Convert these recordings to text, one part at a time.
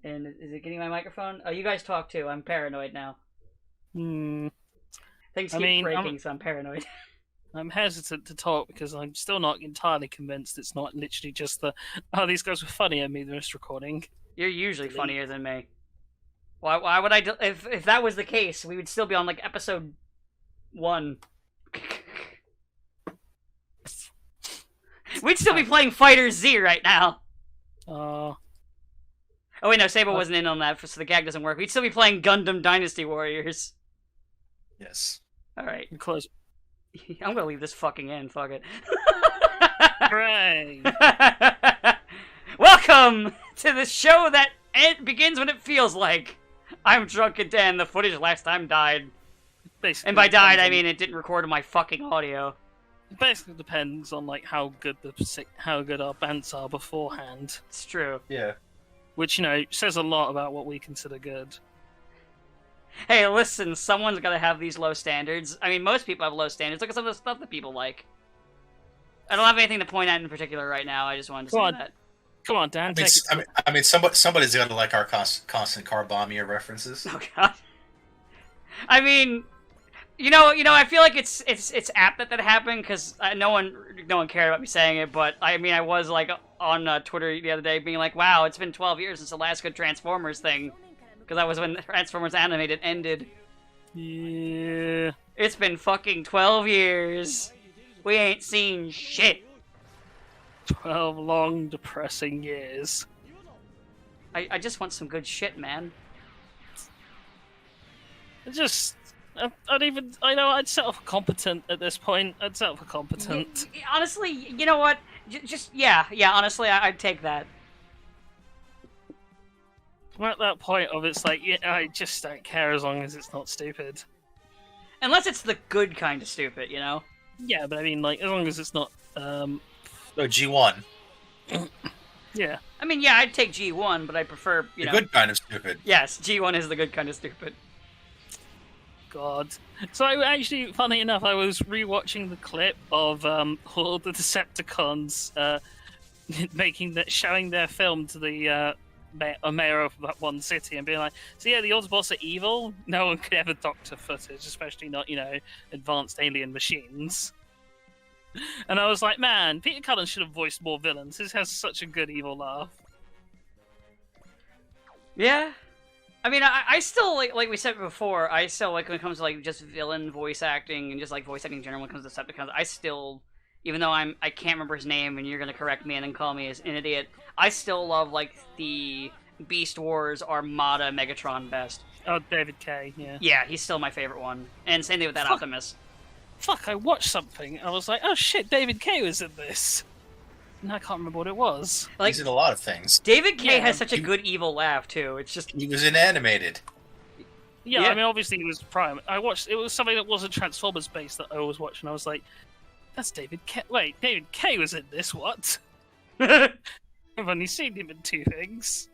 And is it getting my microphone? Oh, you guys talk too. I'm paranoid now. Things keep breaking, so I'm paranoid. I'm hesitant to talk because I'm still not entirely convinced it's not literally just these guys were funnier me than this recording. You're usually funnier than me. Why would I if that was the case, we would still be on like episode 1. We'd still be playing Fighter Z right now. Oh wait, no, Sable wasn't in on that, so the gag doesn't work. We'd still be playing Gundam Dynasty Warriors. Yes. Alright. Close. I'm gonna leave this fucking in, fuck it. Hooray! Welcome to the show that begins when it feels like. I'm Drunken Dan, the footage last time died. Basically, and by died, I mean it didn't record my fucking audio. It basically depends on like how good our bands are beforehand. It's true. Yeah. Which, says a lot about what we consider good. Hey, listen, someone's gotta have these low standards. I mean, most people have low standards. Look at some of the stuff that people like. I don't have anything to point at in particular right now. I just wanted to say that. Come on, Dan. I mean, somebody's got to like our constant car bomb year references. Oh God. I mean, I feel like it's apt that happened because no one cared about me saying it. But I mean, I was like on Twitter the other day being like, "Wow, it's been 12 years since the last good Transformers thing," because that was when Transformers Animated ended. Yeah. It's been fucking 12 years. We ain't seen shit. 12 long, depressing years. I just want some good shit, man. I'd settle for competent at this point. I'd settle for competent. Honestly, you know what? Honestly, I'd take that. I'm at that point of it's like, I just don't care as long as it's not stupid. Unless it's the good kind of stupid, you know? Yeah, but I mean, like, as long as it's not, G1. Yeah. I mean, yeah, I'd take G1, but I prefer, the good kind of stupid. Yes, G1 is the good kind of stupid. God. So actually, funny enough, I was rewatching the clip of all the Decepticons showing their film to the mayor of that one city and being like, so yeah, the Autobots are evil. No one could ever doctor footage, especially not, advanced alien machines. And I was like, man, Peter Cullen should have voiced more villains. This has such a good evil laugh. Yeah. I mean, I still, like we said before, I still, like, when it comes to, like, just villain voice acting and just, like, voice acting in general when it comes to Decepticons, I still, even though I can't remember his name and you're gonna correct me and then call me as an idiot, I still love, like, the Beast Wars Armada Megatron best. Oh, David K, yeah. Yeah, he's still my favorite one. And same thing with that Optimus. Fuck, I watched something. I was like, oh shit, David K was in this. And I can't remember what it was. Like, he's in a lot of things. David K has such a good evil laugh, too. It's just... He was in Animated. Yeah, I mean, obviously he was Prime. It was something that wasn't Transformers based that I was watching. I was like, that's David K. Wait, David K was in this, what? I've only seen him in 2 things.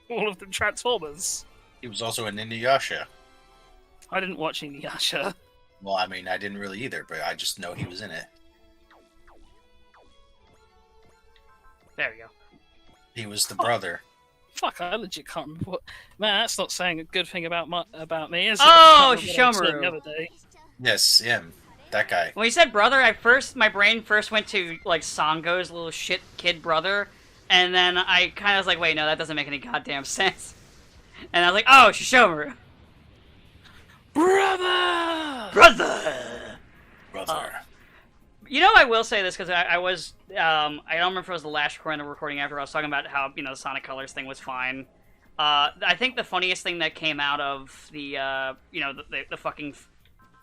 All of them Transformers. He was also in Inuyasha. I didn't watch Inuyasha. Well, I mean, I didn't really either, but I just know he was in it. There we go. He was the brother. Fuck, I legit can't remember what... Man, that's not saying a good thing about me, is it? Oh, Shishomaru! The other day. Yes, him. That guy. When you said brother, my brain first went to, like, Sango's little shit kid brother, and then I kind of was like, wait, no, that doesn't make any goddamn sense. And I was like, oh, Shishomaru! Brother! I will say this because I was, I don't remember if it was the last recording after I was talking about how, the Sonic Colors thing was fine. I think the funniest thing that came out of the fucking,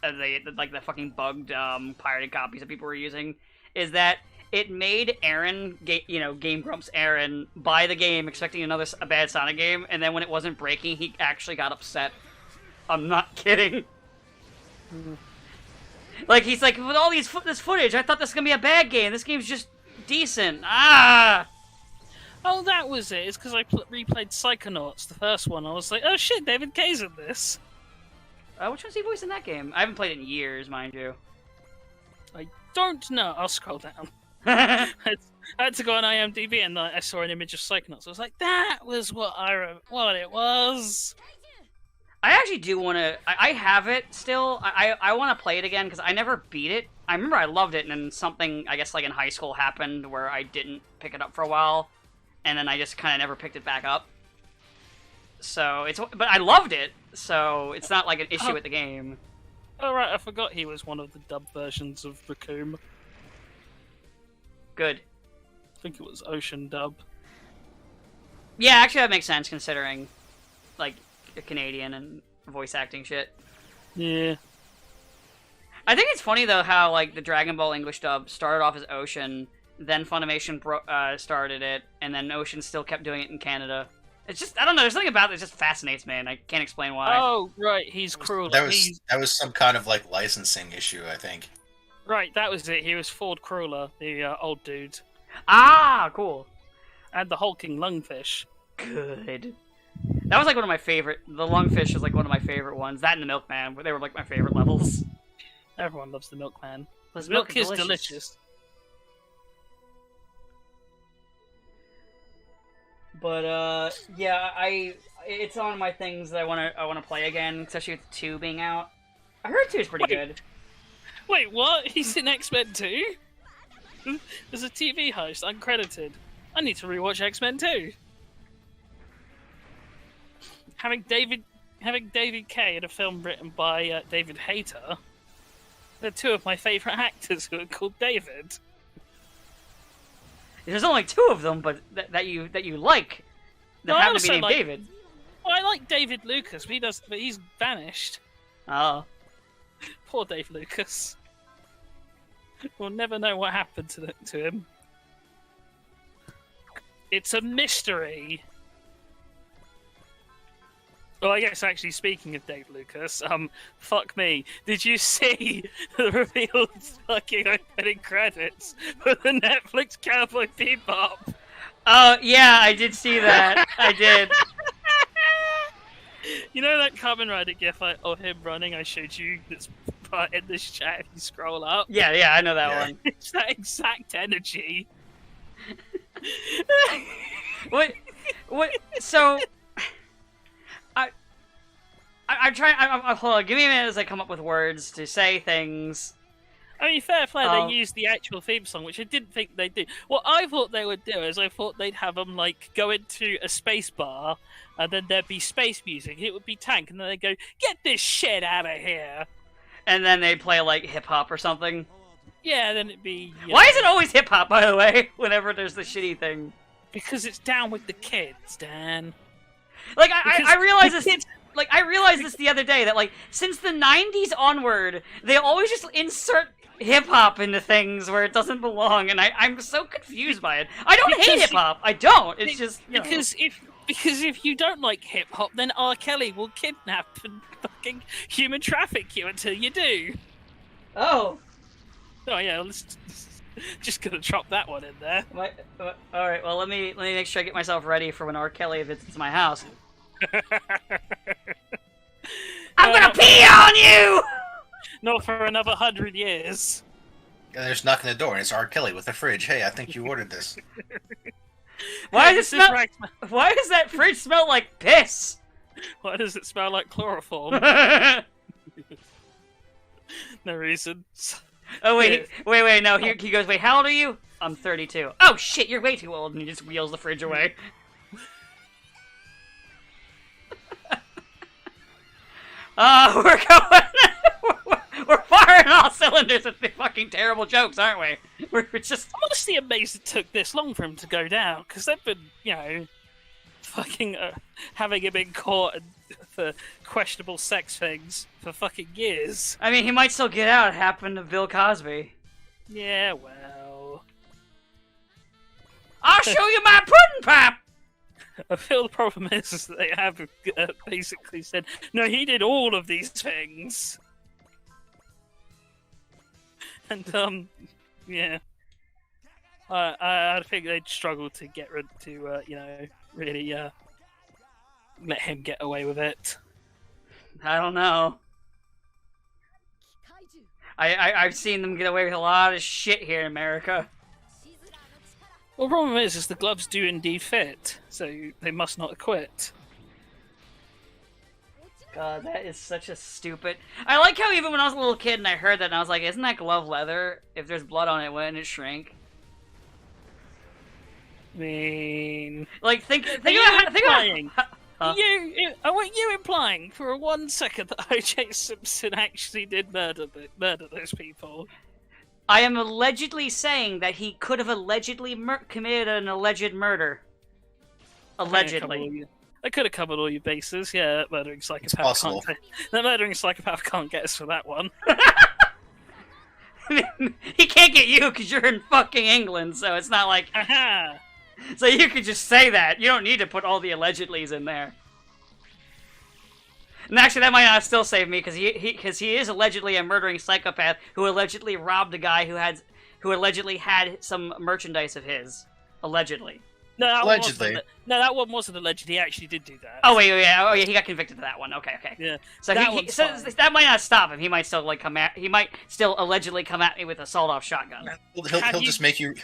the fucking bugged, pirated copies that people were using is that it made Aaron, Game Grumps Aaron, buy the game expecting a bad Sonic game, and then when it wasn't breaking, he actually got upset. I'm not kidding. Like, he's like, with all this footage, I thought this was gonna be a bad game. This game's just decent. Ah! Oh, that was it. It's because I replayed Psychonauts, the first one. I was like, oh shit, David K's in this. Which one's he voicing that game? I haven't played it in years, mind you. I don't know. I'll scroll down. I had to go on IMDb and I saw an image of Psychonauts. I was like, that was what what it was. I actually do want to. I have it still. I want to play it again because I never beat it. I remember I loved it, and then something I guess like in high school happened where I didn't pick it up for a while, and then I just kind of never picked it back up. So it's, but I loved it, so it's not like an issue with the game. Oh right, I forgot he was one of the dub versions of Raccoon. Good. I think it was Ocean dub. Yeah, actually that makes sense considering, like, a Canadian and voice acting shit. Yeah. I think it's funny though how like the Dragon Ball English dub started off as Ocean, then Funimation started it, and then Ocean still kept doing it in Canada. It's just, I don't know, there's something about it that just fascinates me, and I can't explain why. Oh, right, he's Cruella. That was some kind of like licensing issue, I think. Right, that was it. He was Ford Cruella, the old dude. Ah, cool. And the hulking lungfish. Good. That was like one of my favorite. The lungfish was like one of my favorite ones. That and the milkman, they were like my favorite levels. Everyone loves the milkman. His Milk is delicious. But yeah, it's on my things that I wanna play again, especially with 2 being out. I heard 2 is pretty good. Wait, what? He's in X-Men 2? There's a TV host, uncredited. I need to rewatch X-Men 2. Having David Kay in a film written by David Hayter, they're 2 of my favourite actors who are called David. There's only 2 of them, but that you like. That No, happen to be named David. Well, I like David Lucas, but he's vanished. Oh. Poor Dave Lucas. We'll never know what happened to him. It's a mystery. Well, I guess actually, speaking of Dave Lucas, fuck me. Did you see the revealed fucking opening credits for the Netflix Cowboy Bebop? Oh, yeah, I did see that. I did. You know that Kamen Rider gif of him running I showed you that's part in this chat if you scroll up? Yeah, I know that one. It's that exact energy. What? So, I'm trying. Hold on. Give me a minute as I come up with words to say things. I mean, fair play, they used the actual theme song, which I didn't think they'd do. What I thought they would do is I thought they'd have them, like, go into a space bar, and then there'd be space music. It would be Tank, and then they'd go, get this shit out of here! And then they'd play, like, hip-hop or something. Yeah, then it'd be... Why is it always hip-hop, by the way, whenever there's the shitty thing? Because it's down with the kids, Dan. Like, I realize this... Like, I realized this the other day, that, like, since the 90s onward, they always just insert hip-hop into things where it doesn't belong, and I'm so confused by it. I don't hate hip-hop. I don't. It's just, you know. Because if you don't like hip-hop, then R. Kelly will kidnap and fucking human traffic you until you do. Oh. Oh, yeah, just gonna drop that one in there. Alright, well, let me make sure I get myself ready for when R. Kelly visits my house. I'm gonna pee on you! Not for another 100 years. And they're just knocking the door, and it's R. Kelly with a fridge. Hey, I think you ordered this. Why does that fridge smell like piss? Why does it smell like chloroform? No reason. Oh, wait, no, he goes, wait, how old are you? I'm 32. Oh, shit, you're way too old, and he just wheels the fridge away. We're going... we're firing all cylinders with the fucking terrible jokes, aren't we? We're just... I'm honestly amazed it took this long for him to go down, because they've been, you know, fucking having him in court for questionable sex things for fucking years. I mean, he might still get out. It happened to Bill Cosby. Yeah, well... I'll show you my pudding pipe! I feel the problem is that they have basically said, no, he did all of these things. And, yeah. I think they'd struggle to get rid to, you know, really, let him get away with it. I don't know. I've seen them get away with a lot of shit here in America. Well, the problem is the gloves do indeed fit, so they must not quit. God, that is such a stupid. I like how even when I was a little kid and I heard that, and I was like, "Isn't that glove leather? If there's blood on it, wouldn't it shrink?" I mean, Like, think are about you how, think implying? about. Huh? I want you implying for 1 second that O.J. Simpson actually did murder those people. I am allegedly saying that he could have allegedly committed an alleged murder. Allegedly. I could have covered all your bases. Yeah, that murdering psychopath possible. that murdering psychopath can't get us for that one. He can't get you because you're in fucking England, so it's not like. Aha! So you could just say that. You don't need to put all the allegedlys in there. And actually, that might not still save me because he is allegedly a murdering psychopath who allegedly robbed a guy who allegedly had some merchandise of his. Allegedly. No, Allegedly. That one wasn't alleged. He actually did do that. Oh wait, yeah, he got convicted of that one. Okay. Yeah. So that might not stop him. He might still he might still allegedly come at me with a sawed-off shotgun. He'll just make you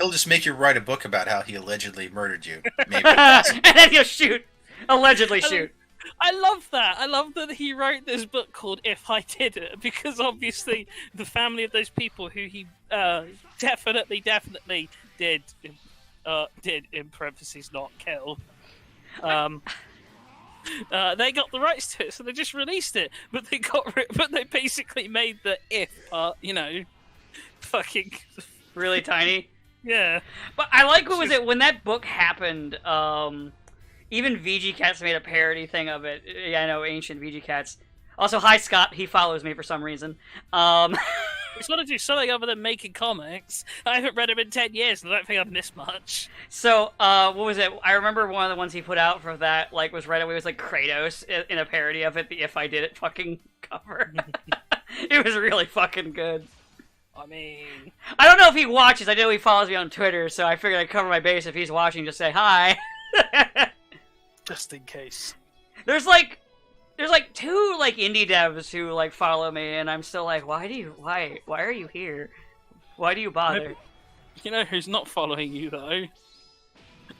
write a book about how he allegedly murdered you. Maybe. And then he'll shoot. Allegedly shoot. I love that. I love that he wrote this book called "If I Did It" because obviously the family of those people who he definitely did in parentheses not kill. They got the rights to it, so they just released it. But they basically made the "if" part, fucking Really tiny. yeah. But I like what was it when that book happened. Even VG Cats made a parody thing of it. Yeah, I know, ancient VG Cats. Also, hi Scott. He follows me for some reason. He's got to do something other than making comics. I haven't read him in 10 years, and I don't think I've missed much. So, what was it? I remember one of the ones he put out for that, like, was right away was like Kratos in a parody of it. The "If I Did It" fucking cover. It was really fucking good. I mean, I don't know if he watches. I know he follows me on Twitter, so I figured I'd cover my base. If he's watching, just say hi. just in case. There's like two like indie devs who like follow me, and I'm still like, why are you here? Why do you bother? You know who's not following you though?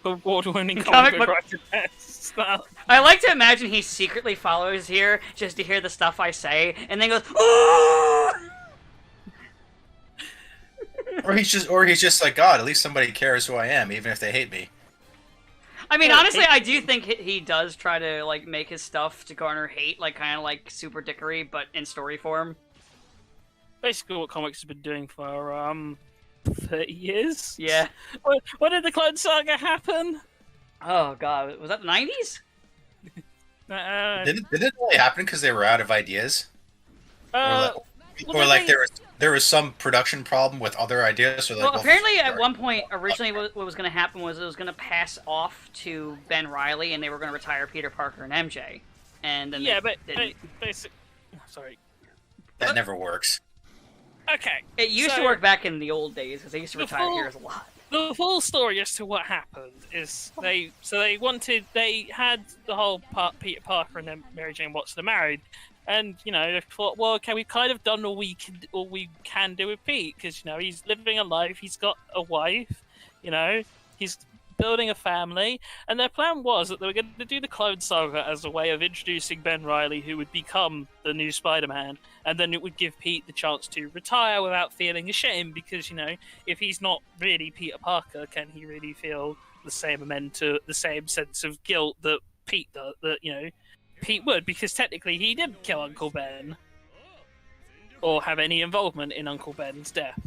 Award-winning Comic comic book book writer. I like to imagine he secretly follows here just to hear the stuff I say, and then goes, "Ooh!" Or he's just like, God, at least somebody cares who I am, even if they hate me. I mean, honestly, I do think he does try to like make his stuff to garner hate, like kind of like Super Dickery, but in story form. Basically, what comics have been doing for 30 years. Yeah. When did the Clone Saga happen? Oh god, was that the 90s? Did it really happen because they were out of ideas? Or there was some production problem with other ideas. So well, apparently at one point, originally what was going to happen was it was going to pass off to Ben Reilly, and they were going to retire Peter Parker and MJ. And then sorry. That never works. Okay. It used to work back in the old days because they used to retire heroes a lot. The full story as to what happened is they had the whole Peter Parker and then Mary Jane Watson are married. And they thought, well, okay, we've kind of done all we can do with Pete because he's living a life, he's got a wife, he's building a family, and their plan was that they were going to do the Clone Saga as a way of introducing Ben Reilly, who would become the new Spider-Man, and then it would give Pete the chance to retire without feeling ashamed because if he's not really Peter Parker, can he really feel the same sense of guilt that Pete does? Pete would, because technically he didn't kill Uncle Ben or have any involvement in Uncle Ben's death.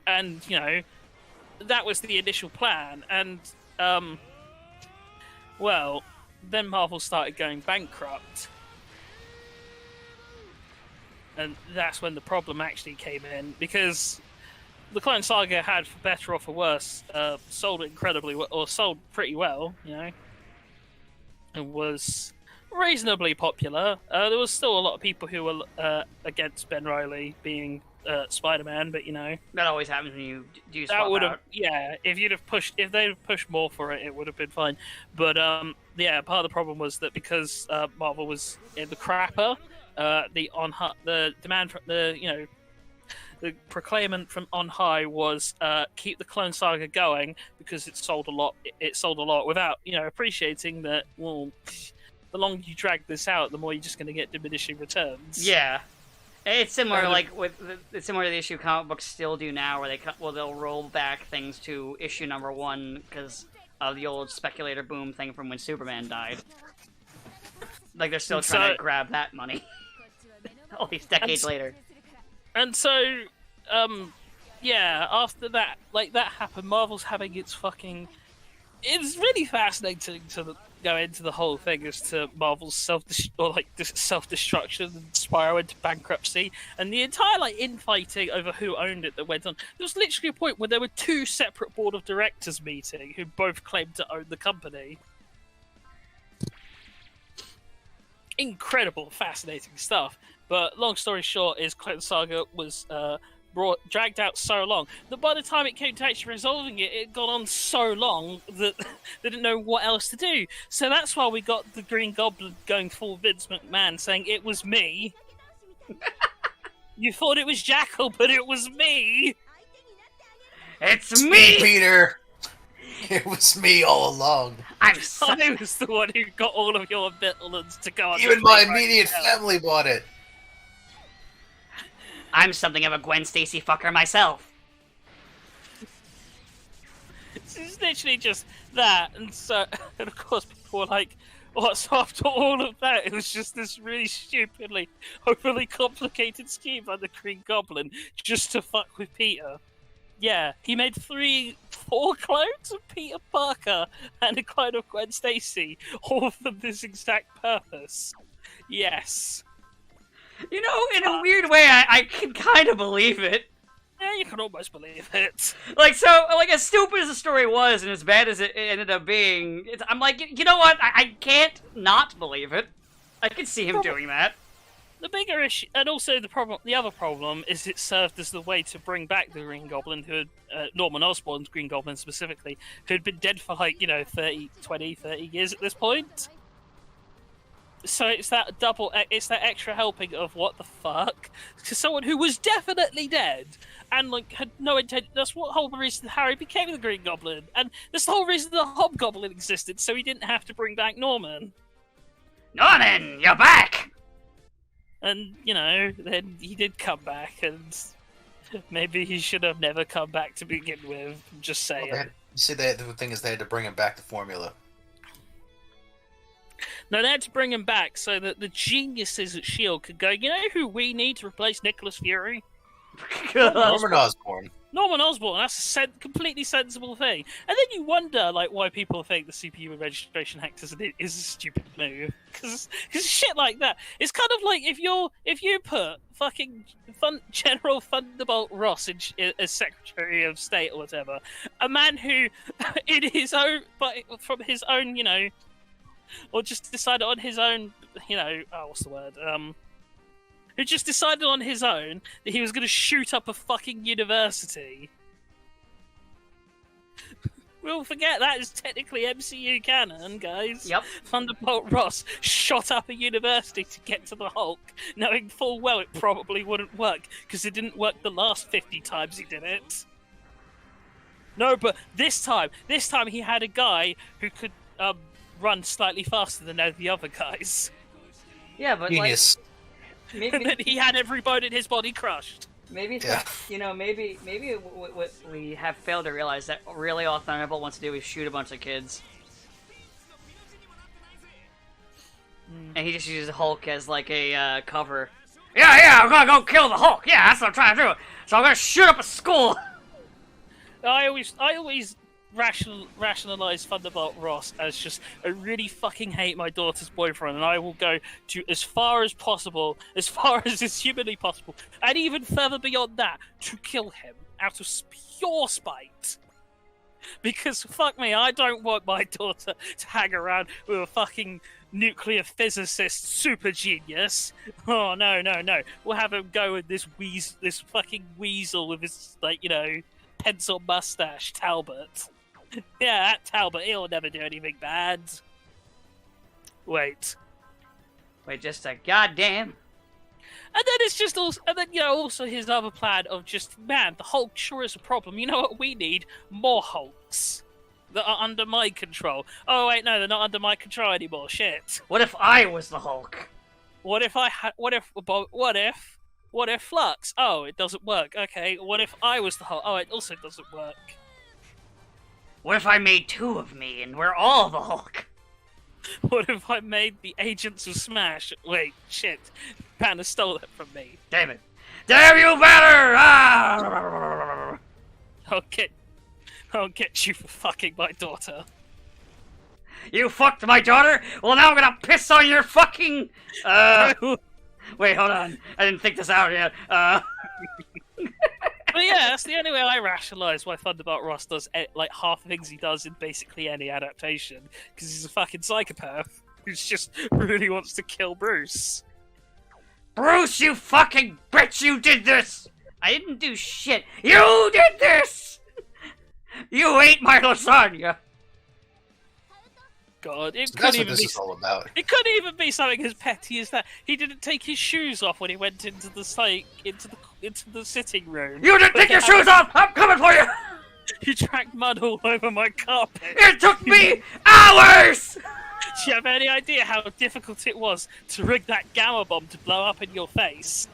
And that was the initial plan. And, then Marvel started going bankrupt. And that's when the problem actually came in, because the Clone Saga had, for better or for worse, sold incredibly well, or sold pretty well, It was reasonably popular. There was still a lot of people who were against Ben Reilly being Spider-Man, but that always happens when you do swap that would have out. if they'd have pushed more for it would have been fine. But part of the problem was that because Marvel was in the crapper, the demand for the proclaimant from on high was keep the Clone Saga going because it sold a lot. It sold a lot without appreciating that. Well, the longer you drag this out, the more you're just going to get diminishing returns. Yeah. It's similar, it's similar to the issue comic books still do now, where they'll roll back things to issue number 1 because of the old speculator boom thing from when Superman died. Like they're still trying to grab that money all these decades later. And so, after that, that happened, Marvel's having its fucking. It's really fascinating to go into the whole thing as to Marvel's self-destruction and spiral into bankruptcy, and the entire infighting over who owned it that went on. There was literally a point where there were 2 separate board of directors meeting who both claimed to own the company. Incredible, fascinating stuff. But long story short, is Clone Saga was dragged out so long that by the time it came to actually resolving it, it got on so long that they didn't know what else to do. So that's why we got the Green Goblin going full Vince McMahon, saying it was me. You thought it was Jackal, but it was me. It's me, Peter. It was me all along. I was the one who got all of your villains to go on. Even my immediate family bought it. I'm something of a Gwen Stacy fucker myself. It's literally just that, and of course people were like, "What's after all of that?" It was just this really stupidly, overly complicated scheme by the Green Goblin just to fuck with Peter. Yeah, he made 4 clones of Peter Parker and a clone of Gwen Stacy, all for this exact purpose. Yes. In a weird way, I can kind of believe it. Yeah, you can almost believe it. As stupid as the story was, and as bad as it ended up being, I'm like, you know what? I can't not believe it. I can see him doing that. The bigger issue, and also the other problem, is it served as the way to bring back the Green Goblin, who had, Norman Osborn's Green Goblin specifically, who had been dead for 30 years at this point. So it's that extra helping of what the fuck? To someone who was definitely dead and had no intent. That's what whole reason Harry became the Green Goblin, and that's the whole reason the Hobgoblin existed, so he didn't have to bring back Norman. Norman, you're back! And, then he did come back, and maybe he should have never come back to begin with. Just saying. Well, the thing is, they had to bring him back to formula. No, they had to bring him back so that the geniuses at S.H.I.E.L.D. could go, you know who we need to replace Nicholas Fury? Norman Osborn. Norman Osborn, that's a completely sensible thing. And then you wonder, why people think the CPU Registration Act is a stupid move. Because shit like that. It's kind of like if you put fucking General Thunderbolt Ross as Secretary of State or whatever, a man who, from his own, or just decided on his own, what's the word? Who just decided on his own that he was going to shoot up a fucking university. We'll forget that is technically MCU canon, guys. Yep. Thunderbolt Ross shot up a university to get to the Hulk, knowing full well it probably wouldn't work, because it didn't work the last 50 times he did it. No, but this time he had a guy who could run slightly faster than the other guys. Yeah, but Genius. Maybe, and then he had every bone in his body crushed. Maybe, maybe what we have failed to realize that really all Thunderbolt wants to do is shoot a bunch of kids. And he just uses Hulk as a cover. Yeah, I'm gonna go kill the Hulk. Yeah, that's what I'm trying to do. So I'm gonna shoot up a school. I always rationalize Thunderbolt Ross as just, I really fucking hate my daughter's boyfriend, and I will go to as far as possible, as far as is humanly possible, and even further beyond that, to kill him out of pure spite. Because fuck me, I don't want my daughter to hang around with a fucking nuclear physicist super genius. Oh no. We'll have him go with this fucking weasel with his pencil mustache, Talbot. Yeah, that Talbot, he'll never do anything bad. Wait, just a goddamn. And then it's just also, and then also his other plan of just, man, the Hulk sure is a problem. You know what we need? More Hulks that are under my control. Oh wait, no, they're not under my control anymore. Shit. What if I was the Hulk? What if Flux? Oh, it doesn't work. Okay, what if I was the Hulk? Oh, it also doesn't work. What if I made two of me and we're all the Hulk? What if I made the Agents of Smash? Wait, shit. Banner stole it from me. Damn it. Damn you, Banner! Ah! I'll get you for fucking my daughter. You fucked my daughter? Well, now I'm gonna piss on your fucking... Wait, hold on. I didn't think this out yet. But yeah, that's the only way I rationalise why Thunderbolt Ross does like half the things he does in basically any adaptation, because he's a fucking psychopath who just really wants to kill Bruce. Bruce, you fucking bitch, you did this! I didn't do shit. You did this! You ate my lasagna! God, So that's what this is all about. It couldn't even be something as petty as that. He didn't take his shoes off when he went into the sitting room. You didn't take your shoes off! I'm coming for you! He tracked mud all over my carpet. It took me hours! Do you have any idea how difficult it was to rig that gamma bomb to blow up in your face?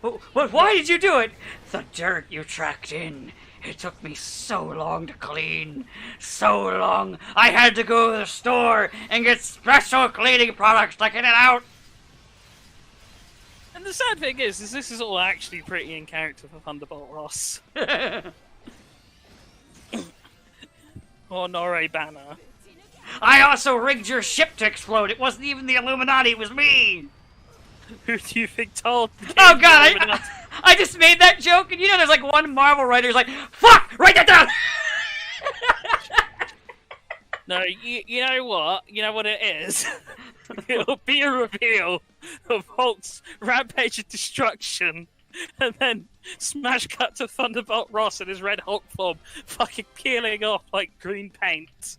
But why did you do it? The dirt you tracked in. It took me so long to clean. So long. I had to go to the store and get special cleaning products to get it out. And the sad thing is this is all actually pretty in character for Thunderbolt Ross. Or Norre Banner. I also rigged your ship to explode. It wasn't even the Illuminati, it was me. Who do you think told? Oh god, I just made that joke, and there's like one Marvel writer who's like, fuck, write that down! No, you know what? You know what it is? It'll be a reveal of Hulk's Rampage of Destruction, and then smash cut to Thunderbolt Ross in his Red Hulk form, fucking peeling off like green paint.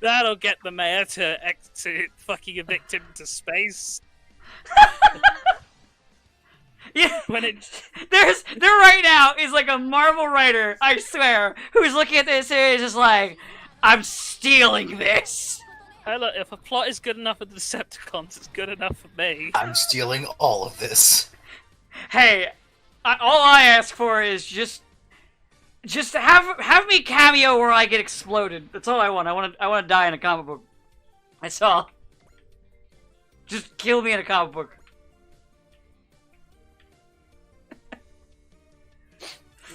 That'll get the mayor to fucking evict him to space. Yeah, When it there right now is like a Marvel writer, I swear, who's looking at this series is like, I'm stealing this. Hey, look, if a plot is good enough for the Decepticons, it's good enough for me. I'm stealing all of this. Hey, all I ask for is just have me cameo where I get exploded. That's all I want. I want to die in a comic book. That's all. Just kill me in a comic book.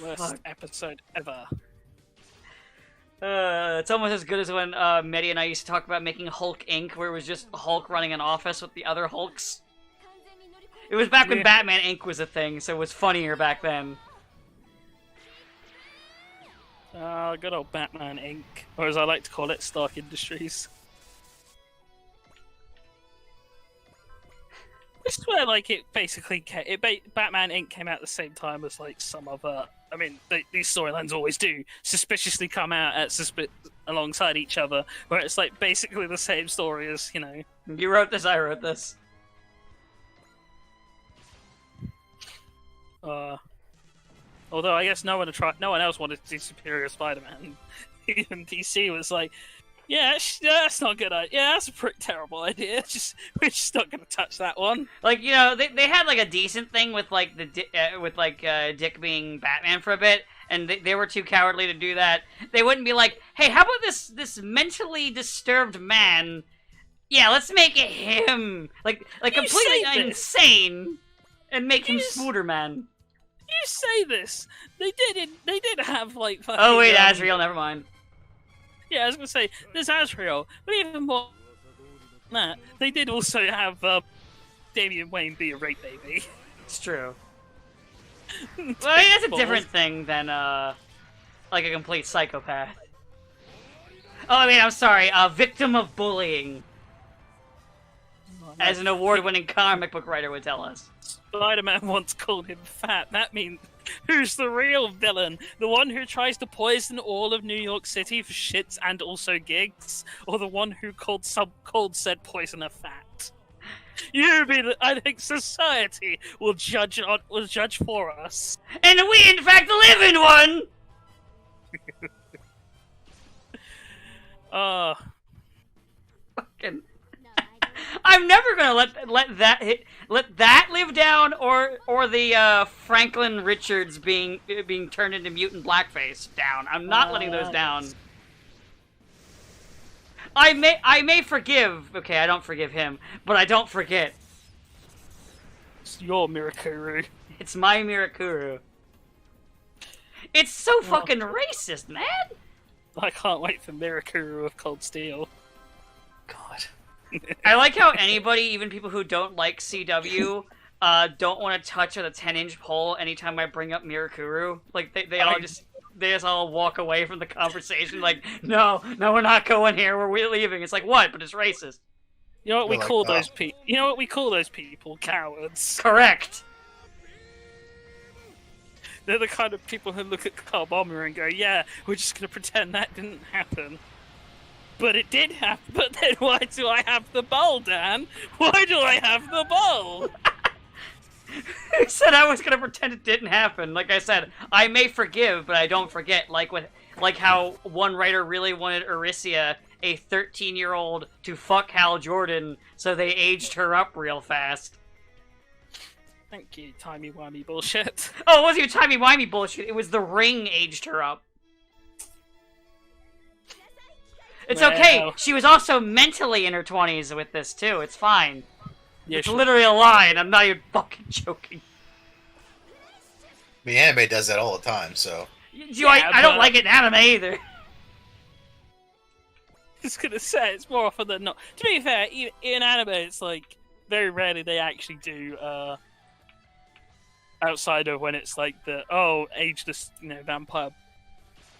Worst episode ever. It's almost as good as when Medi and I used to talk about making Hulk Inc., where it was just Hulk running an office with the other Hulks. It was back when Batman Inc. was a thing, so it was funnier back then. Good old Batman Inc., or as I like to call it, Stark Industries. This is where, like, it basically Batman Inc. came out at the same time as, like, some other... I mean, these storylines always do suspiciously come out alongside each other, where it's, like, basically the same story as, You wrote this, I wrote this. Although I guess no one else wanted to do Superior Spider-Man. Even DC was like, yeah, that's not a good idea. Yeah, that's a pretty terrible idea. We're just not going to touch that one. Like, they had like a decent thing with like Dick being Batman for a bit, and they were too cowardly to do that. They wouldn't be like, hey, how about this mentally disturbed man? Yeah, let's make it him, like completely insane, and make him Spooderman. You say this. They did have like fucking, oh wait, Azrael, never mind. Yeah, I was gonna say there's Azrael, but even more than that, they did also have Damian Wayne be a rape baby. It's true. Well, I mean, that's a different thing than like a complete psychopath. Oh, I mean, I'm sorry, a victim of bullying. as an award-winning comic book writer would tell us. Spider-Man once called him fat. That means who's the real villain? The one who tries to poison all of New York City for shits and also gigs, or the one who called said poisoner fat? I think society will judge for us. And we, in fact, live in one. Fucking. I'm never gonna let that live down, or the Franklin Richards being turned into mutant blackface down. I'm not letting those down. I may forgive. Okay, I don't forgive him, but I don't forget. It's your Mirakuru. It's my Mirakuru. It's so fucking racist, man. I can't wait for Mirakuru of Cold Steel. God. I like how anybody, even people who don't like CW, don't want to touch the 10-inch pole anytime I bring up Mirakuru. Like, they just all walk away from the conversation like, no, we're not going here, we're leaving. It's like, what? But it's racist. You know what we call those people? You know what we call those people? Cowards. Correct. They're the kind of people who look at Car Bomber and go, yeah, we're just going to pretend that didn't happen. But it did happen. But then why do I have the bowl, Dan? Why do I have the bowl? Who said I was gonna pretend it didn't happen? Like I said, I may forgive, but I don't forget. Like how one writer really wanted Arisia, a 13-year-old, to fuck Hal Jordan, so they aged her up real fast. Thank you, timey-wimey bullshit. Oh, it wasn't even timey-wimey bullshit. It was The Ring aged her up. It's okay. She was also mentally in her 20s with this, too. It's fine. Yeah, it's literally a lie, and I'm not even fucking joking. The anime does that all the time, so... I don't like it in anime, either. I was gonna say, it's more often than not. To be fair, in anime, it's like, very rarely they actually do, outside of when it's like the, ageless, vampire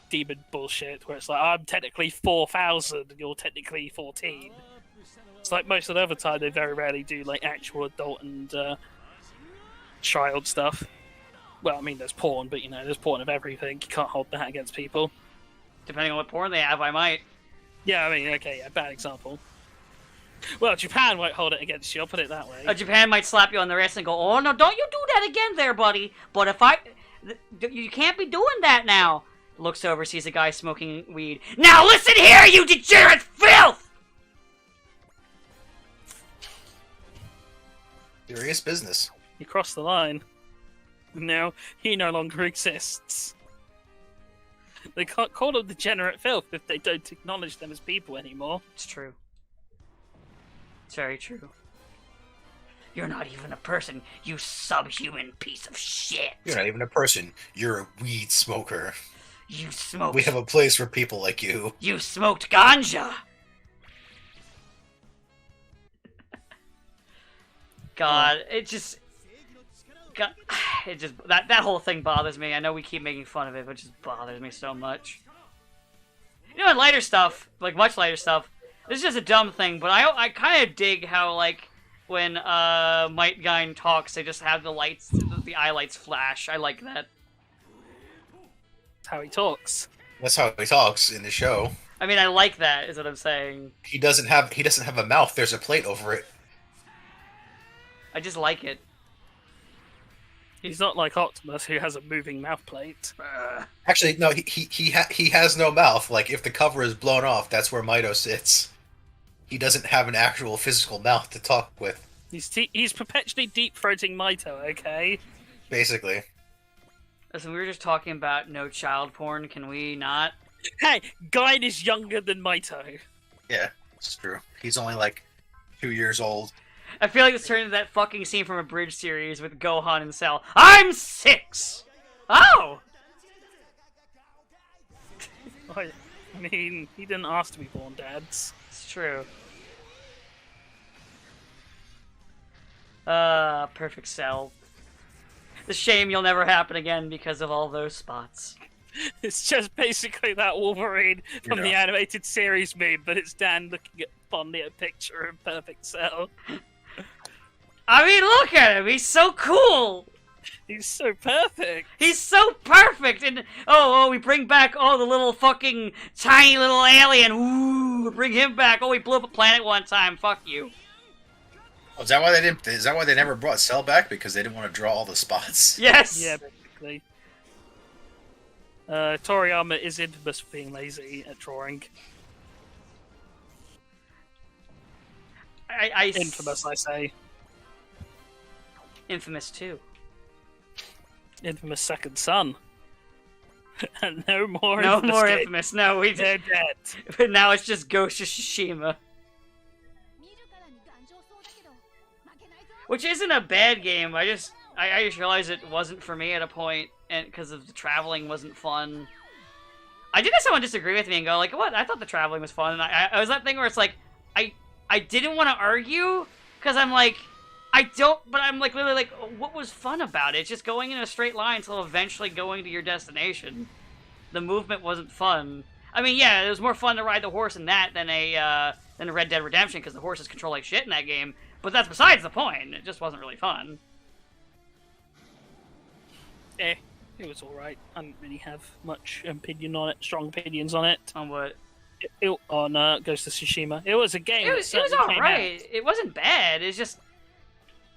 demon bullshit, where it's like, I'm technically 4,000 and you're technically 14. It's like most of the other time they very rarely do like actual adult and child stuff. Well, I mean, there's porn, but there's porn of everything. You can't hold that against people. Depending on what porn they have, I might. Yeah, I mean, okay, yeah, bad example. Well, Japan won't hold it against you, I'll put it that way. Japan might slap you on the wrist and go, oh no, don't you do that again there, buddy. But you can't be doing that now. Looks over, sees a guy smoking weed. Now listen here, you degenerate filth! Serious business. You crossed the line. Now, he no longer exists. They can't call them degenerate filth if they don't acknowledge them as people anymore. It's true. It's very true. You're not even a person, you subhuman piece of shit. You're not even a person. You're a weed smoker. You smoked. We have a place for people like you. You smoked ganja. God, that whole thing bothers me. I know we keep making fun of it, but it just bothers me so much. In lighter stuff, like much lighter stuff, this is just a dumb thing, but I kind of dig how, like, when Might Guy talks, they just have the lights, the eye lights flash. I like that. That's how he talks. That's how he talks in the show. I mean, I like that, is what I'm saying. He doesn't have a mouth. There's a plate over it. I just like it. He's not like Optimus, who has a moving mouth plate. Actually, no. He has no mouth. Like, if the cover is blown off, that's where Mito sits. He doesn't have an actual physical mouth to talk with. He's perpetually deep-throating Mito, okay? Basically. Listen, we were just talking about no child porn. Can we not? Hey, Guide is younger than Mito. Yeah, it's true. He's only like 2 years old. I feel like it's turned into that fucking scene from a Bridge series with Gohan and Cell. I'm 6! Oh! I mean, he didn't ask to be born dads. It's true. Perfect Cell. The shame you'll never happen again because of all those spots. It's just basically that Wolverine from the animated series meme, but it's Dan looking fondly at a picture of Perfect Cell. I mean, look at him. He's so cool. He's so perfect. He's so perfect. And we bring back the little fucking tiny little alien. Ooh, bring him back. Oh, we blew up a planet one time. Fuck you. Oh, is that why they didn't? Is that why they never brought Cell back? Because they didn't want to draw all the spots. Yes. Yeah, basically. Toriyama is infamous for being lazy at drawing. Infamous, I say. Infamous too. Infamous second son. And no more. No Infamous more game. Infamous. No, They're dead. But now it's just Ghost of Tsushima, which isn't a bad game. I just realized it wasn't for me at a point, and because of the traveling wasn't fun. I did have someone disagree with me and go like, "What? I thought the traveling was fun." And I was that thing where it's like, I didn't want to argue because I'm like, but I'm like literally like, what was fun about it? It's just going in a straight line until eventually going to your destination. The movement wasn't fun. I mean, yeah, it was more fun to ride the horse in that than than Red Dead Redemption because the horses control like shit in that game. But that's besides the point. It just wasn't really fun. It was alright. I didn't really have much strong opinions on it. On what? On Ghost of Tsushima. It was a game. It was alright. It wasn't bad. It's just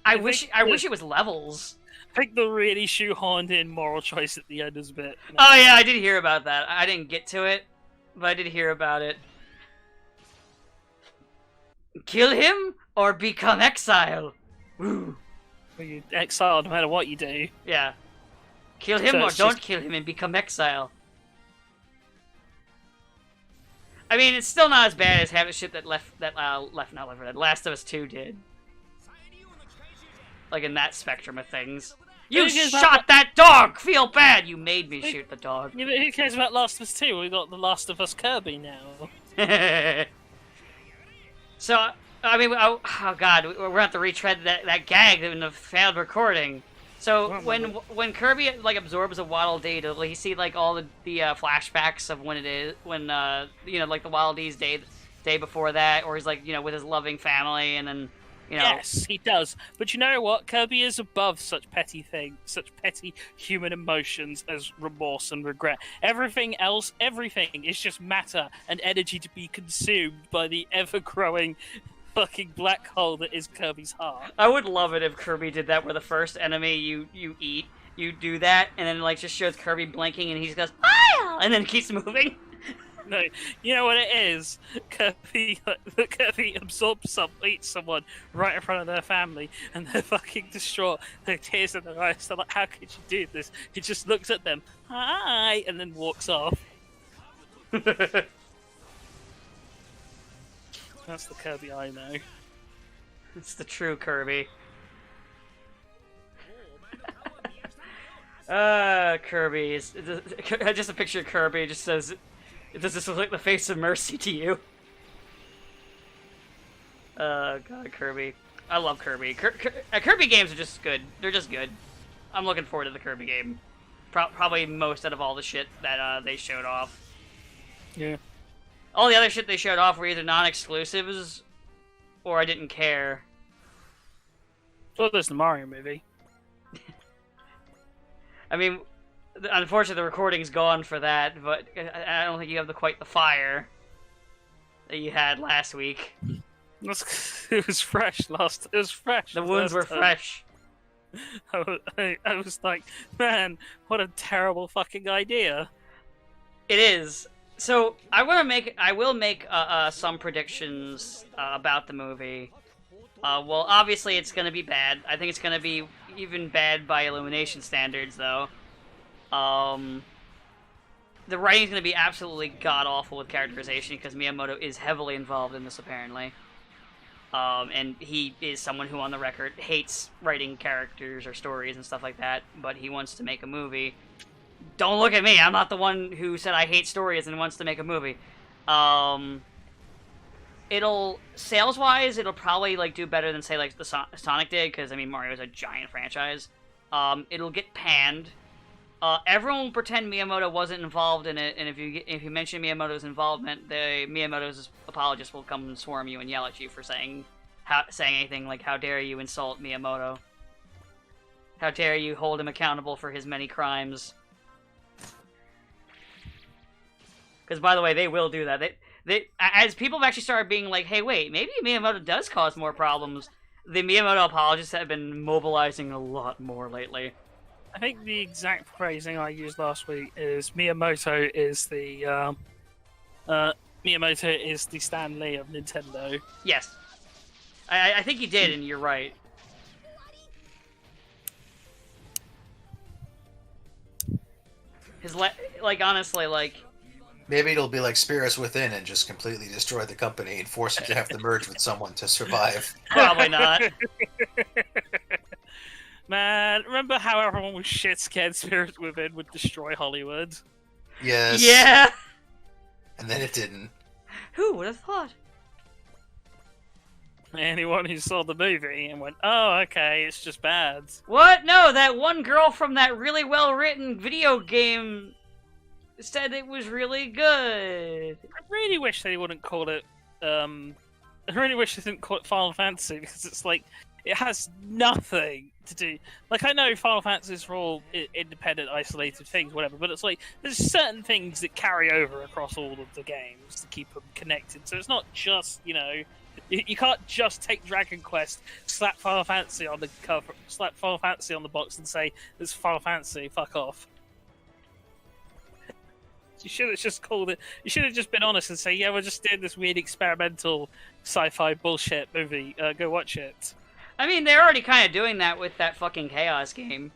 I wish it was levels. I think the really shoehorned in moral choice at the end is a bit. Oh yeah, I did hear about that. I didn't get to it, but I did hear about it. Kill him or become exile. Woo. Well, you exile no matter what you do. Yeah. Kill him or don't kill him and become exile. I mean, it's still not as bad as having shit that Last of Us 2 did. Like in that spectrum of things. You shot that dog! Feel bad! You made me shoot the dog. Yeah, but who cares about Last of Us 2? We got the Last of Us Kirby now. So, I mean, oh god, we're gonna have to retread that gag in the failed recording. So when Kirby like absorbs a Waddle Dee, does he see like all the flashbacks of when like the Waddle Dee's day before that, or he's like with his loving family, and then Yes, he does. But you know what? Kirby is above such petty human emotions as remorse and regret. Everything is just matter and energy to be consumed by the ever-growing fucking black hole that is Kirby's heart. I would love it if Kirby did that, where the first enemy you eat, you do that, and then like just shows Kirby blinking, and he just goes, "Ah!" and then keeps moving. No, you know what it is? Kirby absorbs eats someone right in front of their family, and they're fucking distraught. They're tears in their eyes. They're like, "How could you do this?" He just looks at them, "Hi," and then walks off. That's the Kirby I know. It's the true Kirby. Kirby. Just a picture of Kirby. Just says, "Does this look like the face of mercy to you?" God, Kirby. I love Kirby. Kirby games are just good. They're just good. I'm looking forward to the Kirby game. Probably most out of all the shit that they showed off. Yeah. All the other shit they showed off were either non-exclusives, or I didn't care. Well, there's the Mario movie. I mean, unfortunately the recording's gone for that, but I don't think you have quite the fire that you had last week. It was fresh It was fresh. The wounds were fresh. I was like, man, what a terrible fucking idea. It is. So I will make some predictions about the movie. Well, obviously it's going to be bad. I think it's going to be even bad by Illumination standards, though. The writing's going to be absolutely god-awful with characterization, because Miyamoto is heavily involved in this, apparently. And he is someone who, on the record, hates writing characters or stories and stuff like that, but he wants to make a movie. Don't look at me, I'm not the one who said I hate stories and wants to make a movie. Sales-wise, it'll probably, like, do better than, say, like, the Sonic did, because, I mean, Mario's a giant franchise. It'll get panned. Everyone will pretend Miyamoto wasn't involved in it, and if you mention Miyamoto's involvement, Miyamoto's apologists will come and swarm you and yell at you for saying saying anything like, "How dare you insult Miyamoto? How dare you hold him accountable for his many crimes?" Because, by the way, they will do that. They as people have actually started being like, "Hey, wait, maybe Miyamoto does cause more problems." The Miyamoto apologists have been mobilizing a lot more lately. I think the exact phrasing I used last week is Miyamoto is the Stan Lee of Nintendo. Yes, I think you did, and you're right. Honestly, Maybe it'll be like Spirits Within and just completely destroy the company and force it to have to merge with someone to survive. Probably not. Man, remember how everyone was shit scared Spirits Within would destroy Hollywood? Yes. Yeah! And then it didn't. Who would have thought? Anyone who saw the movie and went, "Oh, okay, it's just bad." What? No, that one girl from that really well-written video game said it was really good. I really wish they wouldn't call it, I really wish they didn't call it Final Fantasy, because it's like, it has nothing to do. Like, I know Final Fantasies are all independent, isolated things, whatever, but it's like, there's certain things that carry over across all of the games to keep them connected. So it's not just, you can't just take Dragon Quest, slap Final Fantasy on the cover, slap Final Fantasy on the box and say, "This is Final Fantasy, fuck off." You should have just called it. You should have just been honest and say, "Yeah, we're just doing this weird experimental sci-fi bullshit movie. Go watch it." I mean, they're already kind of doing that with that fucking Chaos game.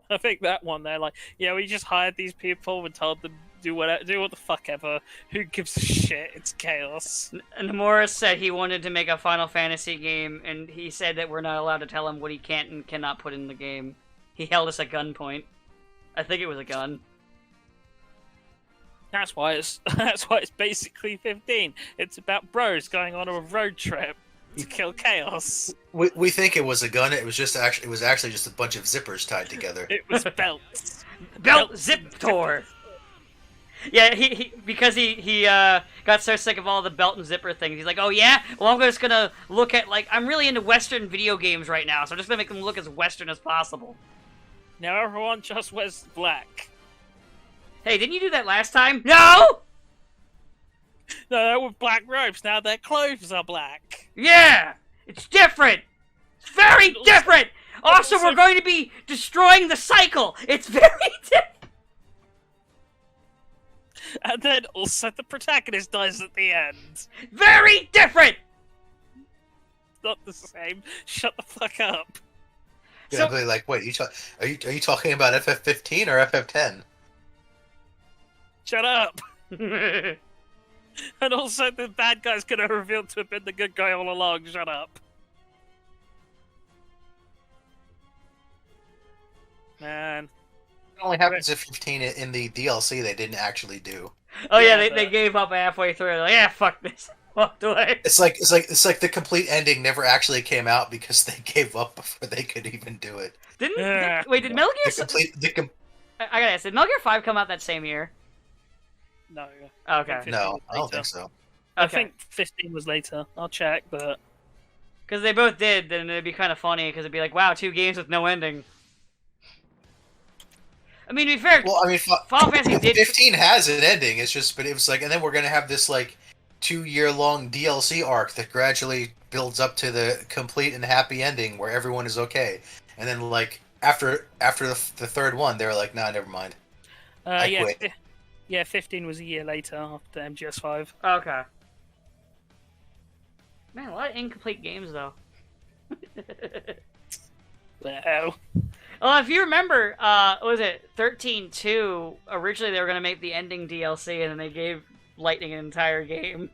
I think that one, they're like, "Yeah, we just hired these people and told them do what the fuck ever. Who gives a shit? It's chaos." Nomura said he wanted to make a Final Fantasy game, and he said that we're not allowed to tell him what he can't and cannot put in the game. He held us at gunpoint. I think it was a gun. That's why it's basically 15. It's about bros going on a road trip to kill chaos. We think it was a gun. It was actually just a bunch of zippers tied together. It was belts. Belt Zip Tour. Yeah, because he got so sick of all the belt and zipper things. He's like, "Oh yeah, well I'm just gonna look at I'm really into Western video games right now, so I'm just gonna make them look as Western as possible." Now everyone just wears black. Hey, didn't you do that last time? No! No, they were black robes. Now their clothes are black. Yeah! It's different! It's very different! Also, we're going to be destroying the cycle! It's very different! And then also the protagonist dies at the end. Very different! Not the same. Shut the fuck up. Yeah, So- but like, wait, are you talking about FF15 or FF10? Shut up. And also the bad guy's gonna reveal to have been the good guy all along. Shut up. Man. It only happens if 15 in the DLC they didn't actually do. Oh yeah, Yeah, they gave up halfway through. They're like, yeah, fuck this. Walked away. It's like the complete ending never actually came out because they gave up before they could even do it. Did Yeah. Metal Gear... I gotta ask, did Metal Gear 5 come out that same year? No. Okay. 15 No, was I don't later. think so. I Okay. think 15 was later. I'll check, but... Because they both did, then it'd be kind of funny, because it'd be like, wow, 2 games with no ending. I mean, to be fair, Well, I mean, Final Fantasy did... 15 has an ending. It's just, but it was like, and then we're gonna have this 2-year-long DLC arc that gradually builds up to the complete and happy ending where everyone is okay. And then after the third one, they were like, nah, never mind. I yeah, quit. Yeah, 15 was a year later after MGS5. Okay. Man, a lot of incomplete games, though. Well, Well, if you remember, what was it 13-2? Originally, they were going to make the ending DLC, and then they gave Lightning an entire game.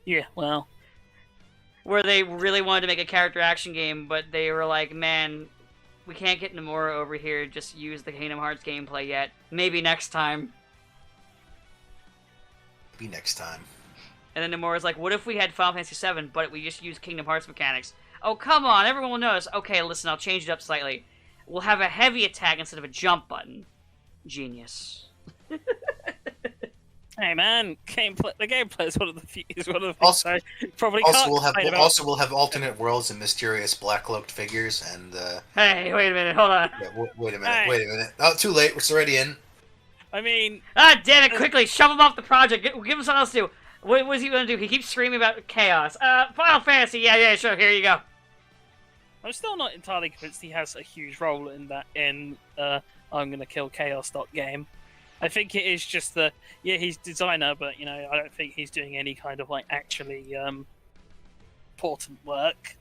yeah, well. Where they really wanted to make a character action game, but they were like, man, we can't get Nomura over here, just use the Kingdom Hearts gameplay yet. Maybe next time. Maybe next time. And then Nomura's like, what if we had Final Fantasy VII, but we just use Kingdom Hearts mechanics? Oh, come on, everyone will notice. Okay, listen, I'll change it up slightly. We'll have a heavy attack instead of a jump button. Genius. Hey man, the gameplay is one of the few, is one of the things Also- I probably Also, can't we'll have complain about. also we'll have alternate worlds and mysterious black cloaked figures. And Hey, wait a minute, hold on. yeah, wait a minute, Hey. wait a minute. Oh, too late. It's already in. I mean, Ah, damn it! Quickly, shove him off the project. Give him something else to do. What was he gonna do? He keeps screaming about chaos. Final Fantasy. Yeah, sure. Here you go. I'm still not entirely convinced he has a huge role in that. I'm gonna kill Chaos game. I think it is just he's designer, but I don't think he's doing any kind of like actually important work.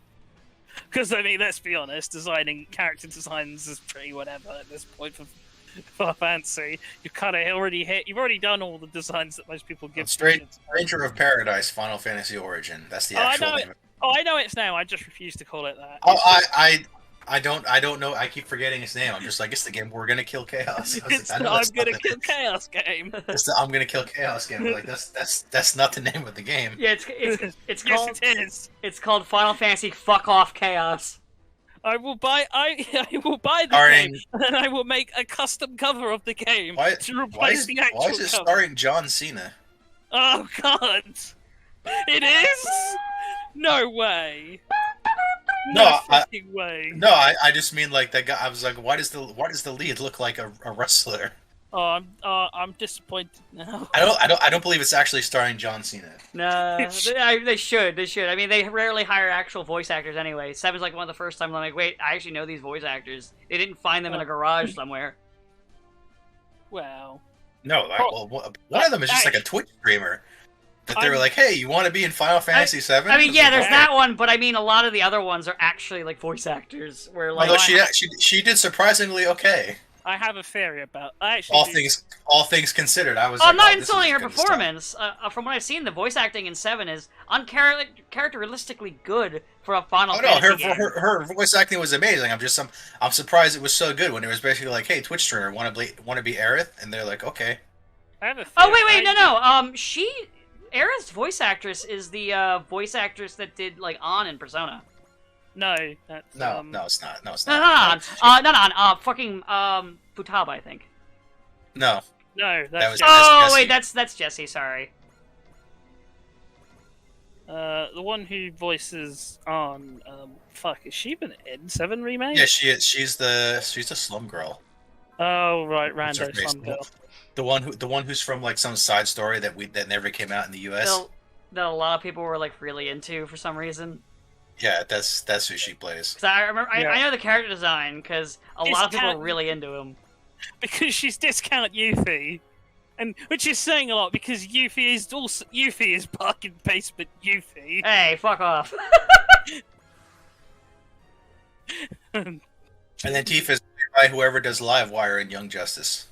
Because I mean, let's be honest, designing character designs is pretty whatever at this point for Final Fantasy. You've already done all the designs that most people give. Stranger of Paradise, Final Fantasy Origin. That's the actual name. I know its name. I just refuse to call it that. Oh, I don't know. I keep forgetting his name. I'm just like, it's the game we're gonna kill Chaos. I'm gonna kill Chaos game. It's the I'm gonna kill Chaos game. Like that's not the name of the game. Yeah, it's called Yes, it is. it's called Final Fantasy Fuck Off Chaos. I will buy the Starring- game, and I will make a custom cover of the game Why to replace the actual why is it cover. starring John Cena? Oh God! It is? No way! No, fucking way! No, I just mean like that guy. I was like, why does the lead look like a wrestler? Oh, I'm disappointed now. I don't believe it's actually starring John Cena. No, they should. They should. I mean, they rarely hire actual voice actors anyway. Seven's like one of the first times I'm like, wait, I actually know these voice actors. They didn't find them in a garage somewhere. Wow. No, one of them is just like a Twitch streamer. That they were I'm- like, hey, you want to be in Final Fantasy VII? I mean, yeah, there's Right. that one, but I mean, a lot of the other ones are actually like voice actors. Where like, Although she did surprisingly okay. I have a theory about. I actually All things considered, I was. I'm like, not oh, this insulting is her good stuff. performance. From what I've seen, the voice acting in Seven is uncharacteristically good for a Final Oh no, Fantasy game. her voice acting was amazing. I'm surprised it was so good when it was basically like, hey, Twitch streamer, want to be Aerith, and they're like, okay. I have a Oh theory. no. Aerith's voice actress is the voice actress that did like On in Persona. No, that's No, it's not. No, it's No, not. fucking Futaba, I think. No. No, That that's was- just, Oh Jesse. wait, that's Jesse. Sorry. the one who voices on is she been in 7 remake? Yeah, she is. She's the slum girl. Oh right, What's her Rando face? Slum Girl. The one who's from like some side story that never came out in the U.S. That a lot of people were like really into for some reason. Yeah, that's who she plays. Because I remember, Yeah. I know the character design because a lot of people are really into him. Because she's discount Yuffie. And which is saying a lot because Yuffie is bargain basement Yuffie. Hey, fuck off. And then Tifa is played by whoever does Livewire in Young Justice,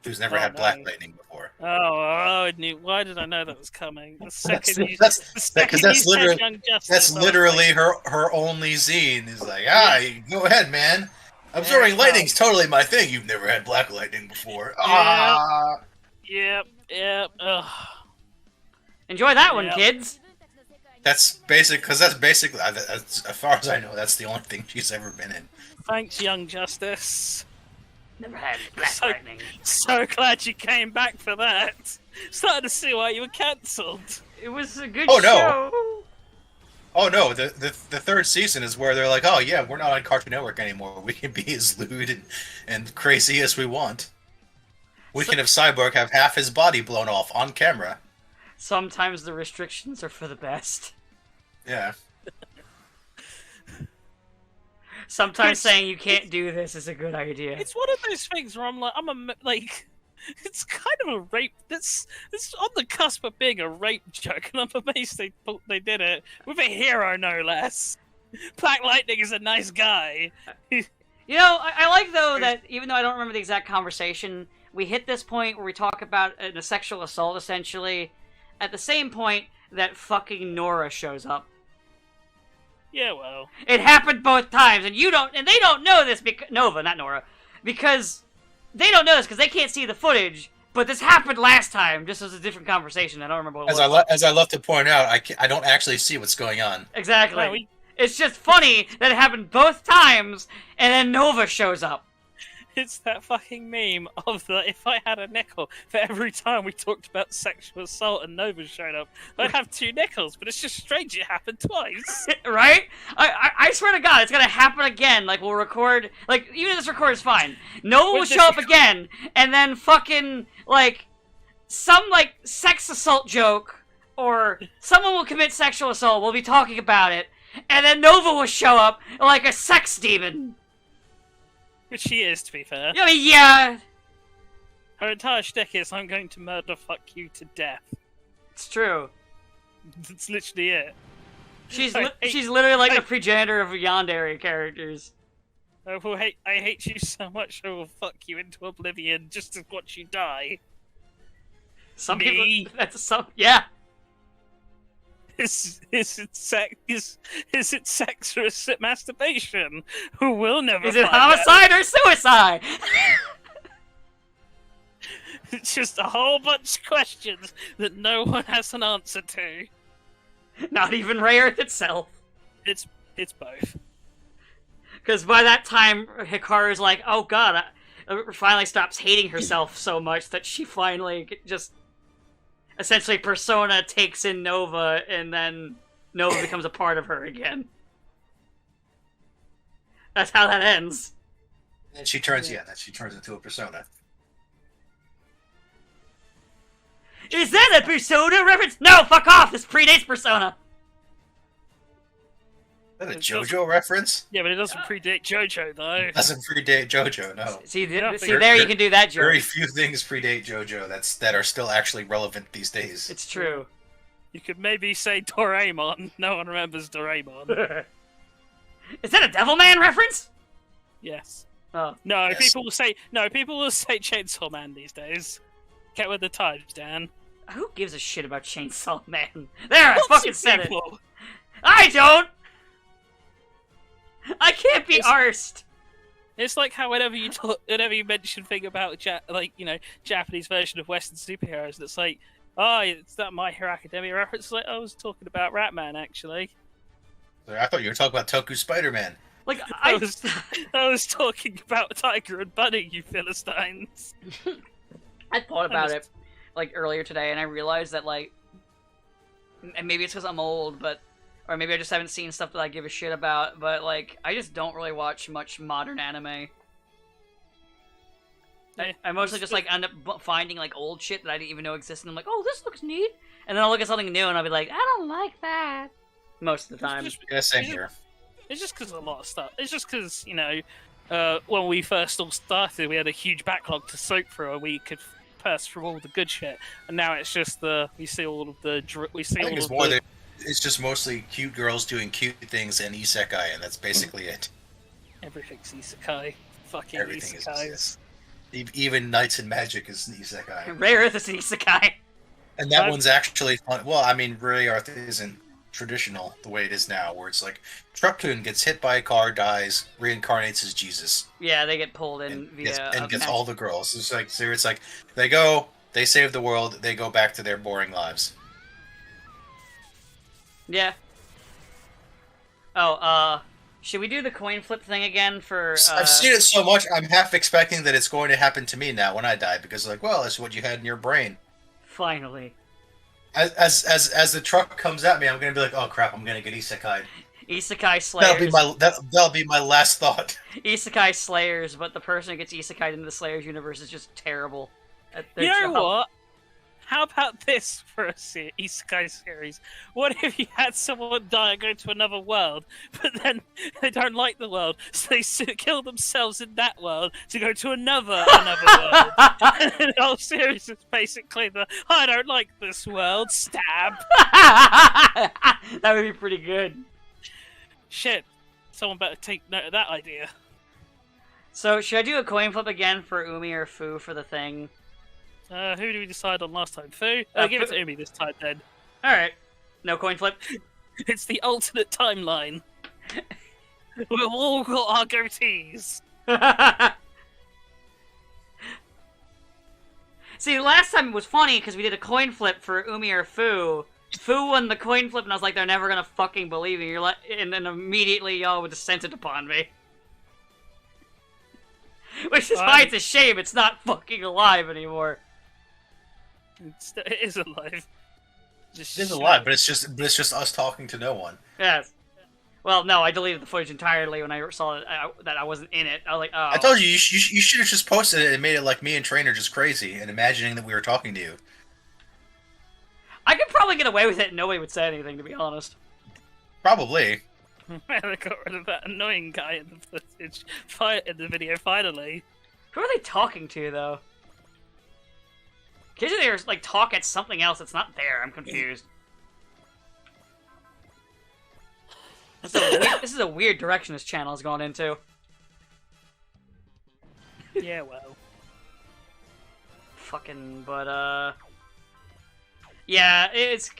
who's never Oh, had Black no. Lightning before. I knew. Why did I know that was coming? The second you, That's the second that's you said literally Young Justice, that's I was literally like, her only zine. Is like, you go ahead, man. Absorbing Yeah, lightning's totally my thing. You've never had Black Lightning before. Yep. Ugh. Enjoy that one, Yeah. kids. That's basically, as far as I know, that's the only thing she's ever been in. Thanks, Young Justice. Never had Black So- Lightning. So glad you came back for that. Started to see why you were cancelled. It was a good Oh, no. show. Oh no, the third season is where they're like, oh yeah, we're not on Cartoon Network anymore. We can be as lewd and crazy as we want. We can have Cyborg have half his body blown off on camera. Sometimes the restrictions are for the best. Yeah. Sometimes saying you can't do this is a good idea. It's one of those things where it's kind of a rape. It's on the cusp of being a rape joke, and I'm amazed they did it with a hero, no less. Black Lightning is a nice guy. You know, I like though that even though I don't remember the exact conversation, we hit this point where we talk about a sexual assault essentially. At the same point that fucking Nora shows up. Yeah, well, It happened both times, and they don't know this because Nova, not Nora, because they don't know this because they can't see the footage. But this happened last time, just as a different conversation. I don't remember what it was. As I love to point out, I don't actually see what's going on. Exactly. No, It's just funny that it happened both times, and then Nova shows up. It's that fucking meme of the if I had a nickel for every time we talked about sexual assault and Nova showed up, I'd have 2 nickels, but it's just strange it happened twice. Right? I swear to God, it's gonna happen again. Like, we'll record... Like, even if this record is fine. Noah will show up again, and then fucking, like, some, like, sex assault joke, or someone will commit sexual assault, we'll be talking about it, and then Nova will show up like a sex demon. Which she is, to be fair. I mean, yeah, Her entire shtick is, I'm going to murder fuck you to death. it's true. That's literally it. She's I literally like the progenitor of Yandere characters. I hate you so much, I will fuck you into oblivion just to watch you die. Some Me? people... Yeah. Is it sex or is it masturbation? Who will never Is it find out. homicide or suicide? It's just a whole bunch of questions that no one has an answer to. Not even Ray Earth itself. It's both. Because by that time, Hikaru's like, oh god, finally stops hating herself so much that she finally just... Essentially, Persona takes in Nova, and then Nova becomes a part of her again. That's how that ends. And she turns, she turns into a persona. Is that a Persona reference? No, fuck off! This predates Persona! Is that a JoJo reference? Yeah, but it doesn't predate JoJo, though. Doesn't predate JoJo, no. See, Yeah, there you can do that joke. Very few things predate JoJo that are still actually relevant these days. It's true. You could maybe say Doraemon. No one remembers Doraemon. Is that a Devilman reference? Yes. Oh. No, Yes. people will say Chainsaw Man these days. Get with the times, Dan. Who gives a shit about Chainsaw Man? There, I Lots fucking of said it. people. I don't! I can't be It's- arsed. It's like how whenever you mention thing about Japanese version of Western superheroes, and it's like, oh, it's that My Hero Academia reference. It's like, I was talking about Ratman actually. I thought you were talking about Toku Spider-Man. Like, I was talking about Tiger and Bunny, you Philistines. I thought about it, like, earlier today, and I realized that, like, and maybe it's because I'm old, or maybe I just haven't seen stuff that I give a shit about, but, like, I just don't really watch much modern anime. I mostly just, like, end up finding, like, old shit that I didn't even know existed, and I'm like, oh, this looks neat, and then I'll look at something new, and I'll be like, I don't like that. Most of the time. Yeah, same here. It's just because of a lot of stuff. It's just because, when we first all started, we had a huge backlog to soak through, and we could pass through all the good shit. And now it's just we see all of the. I think it's more that it's just mostly cute girls doing cute things and isekai, and that's basically it. Everything's isekai. Fucking Everything isekais. is. Even Knights and Magic is an isekai. Ray Earth is an isekai. And that one's actually fun. Well, I mean, Ray Earth isn't traditional the way it is now, where it's like Truck-kun gets hit by a car, dies, reincarnates as Jesus. Yeah, they get pulled in And via... gets all the girls. It's like, so it's like, they go, they save the world, they go back to their boring lives. Yeah. Oh, should we do the coin flip thing again for... I've seen it so much, I'm half expecting that it's going to happen to me now when I die, because like, well, that's what you had in your brain. Finally. As the truck comes at me, I'm gonna be like, oh crap, I'm gonna get isekai'd. Isekai Slayers. That'll be my last thought. Isekai Slayers, but the person who gets isekai'd into the Slayers universe is just terrible at their You know job. what? How about this for a isekai series? What if you had someone die and go to another world, but then they don't like the world, so they kill themselves in that world to go to another world? And the whole series is basically I don't like this world, stab. That would be pretty good. Shit, someone better take note of that idea. So, should I do a coin flip again for Umi or Fu for the thing? Who did we decide on last time? Fu? Give it to Umi this time then. Alright. No coin flip. It's the alternate timeline. We've all got our goatees. See, last time it was funny because we did a coin flip for Umi or Fu. Fu won the coin flip, and I was like, they're never gonna fucking believe me. And then immediately y'all would just sent it upon me. Which is why it's a shame it's not fucking alive anymore. It is alive. It is alive, but it's just us talking to no one. Yes. Well, no, I deleted the footage entirely when I saw that I wasn't in it. I was like, oh. I told you, you should have just posted it and made it like me and Trainer just crazy and imagining that we were talking to you. I could probably get away with it and nobody would say anything, to be honest. Probably. They got rid of that annoying guy in the footage, in the video, finally. Who are they talking to, though? Occasionally they like talk at something else that's not there. I'm confused. This is a weird direction this channel has gone into. Yeah, well. Fucking, but, yeah, it's...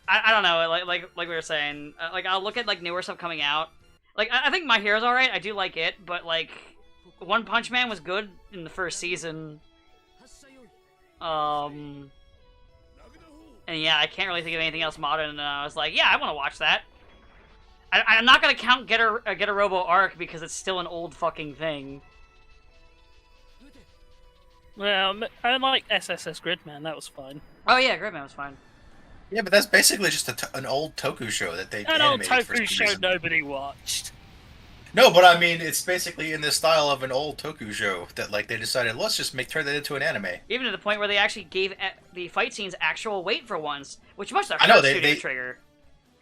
I don't know, like we were saying, like, I'll look at, like, newer stuff coming out. Like, I think My Hero's alright, I do like it, but, like, One Punch Man was good in the first season. And yeah, I can't really think of anything else modern, and I was like, yeah, I want to watch that. I'm not gonna count Get a Robo Arc because it's still an old fucking thing. Well, I like SSS Gridman, that was fine. Oh yeah, Gridman was fine. Yeah, but that's basically just an old Toku show that they An old animated for Toku some show reason. nobody watched. No, but I mean, it's basically in the style of an old Toku show that, like, they decided, let's just turn that into an anime. Even to the point where they actually gave the fight scenes actual weight for once, which must have I know, hurt they- Studio they- Trigger.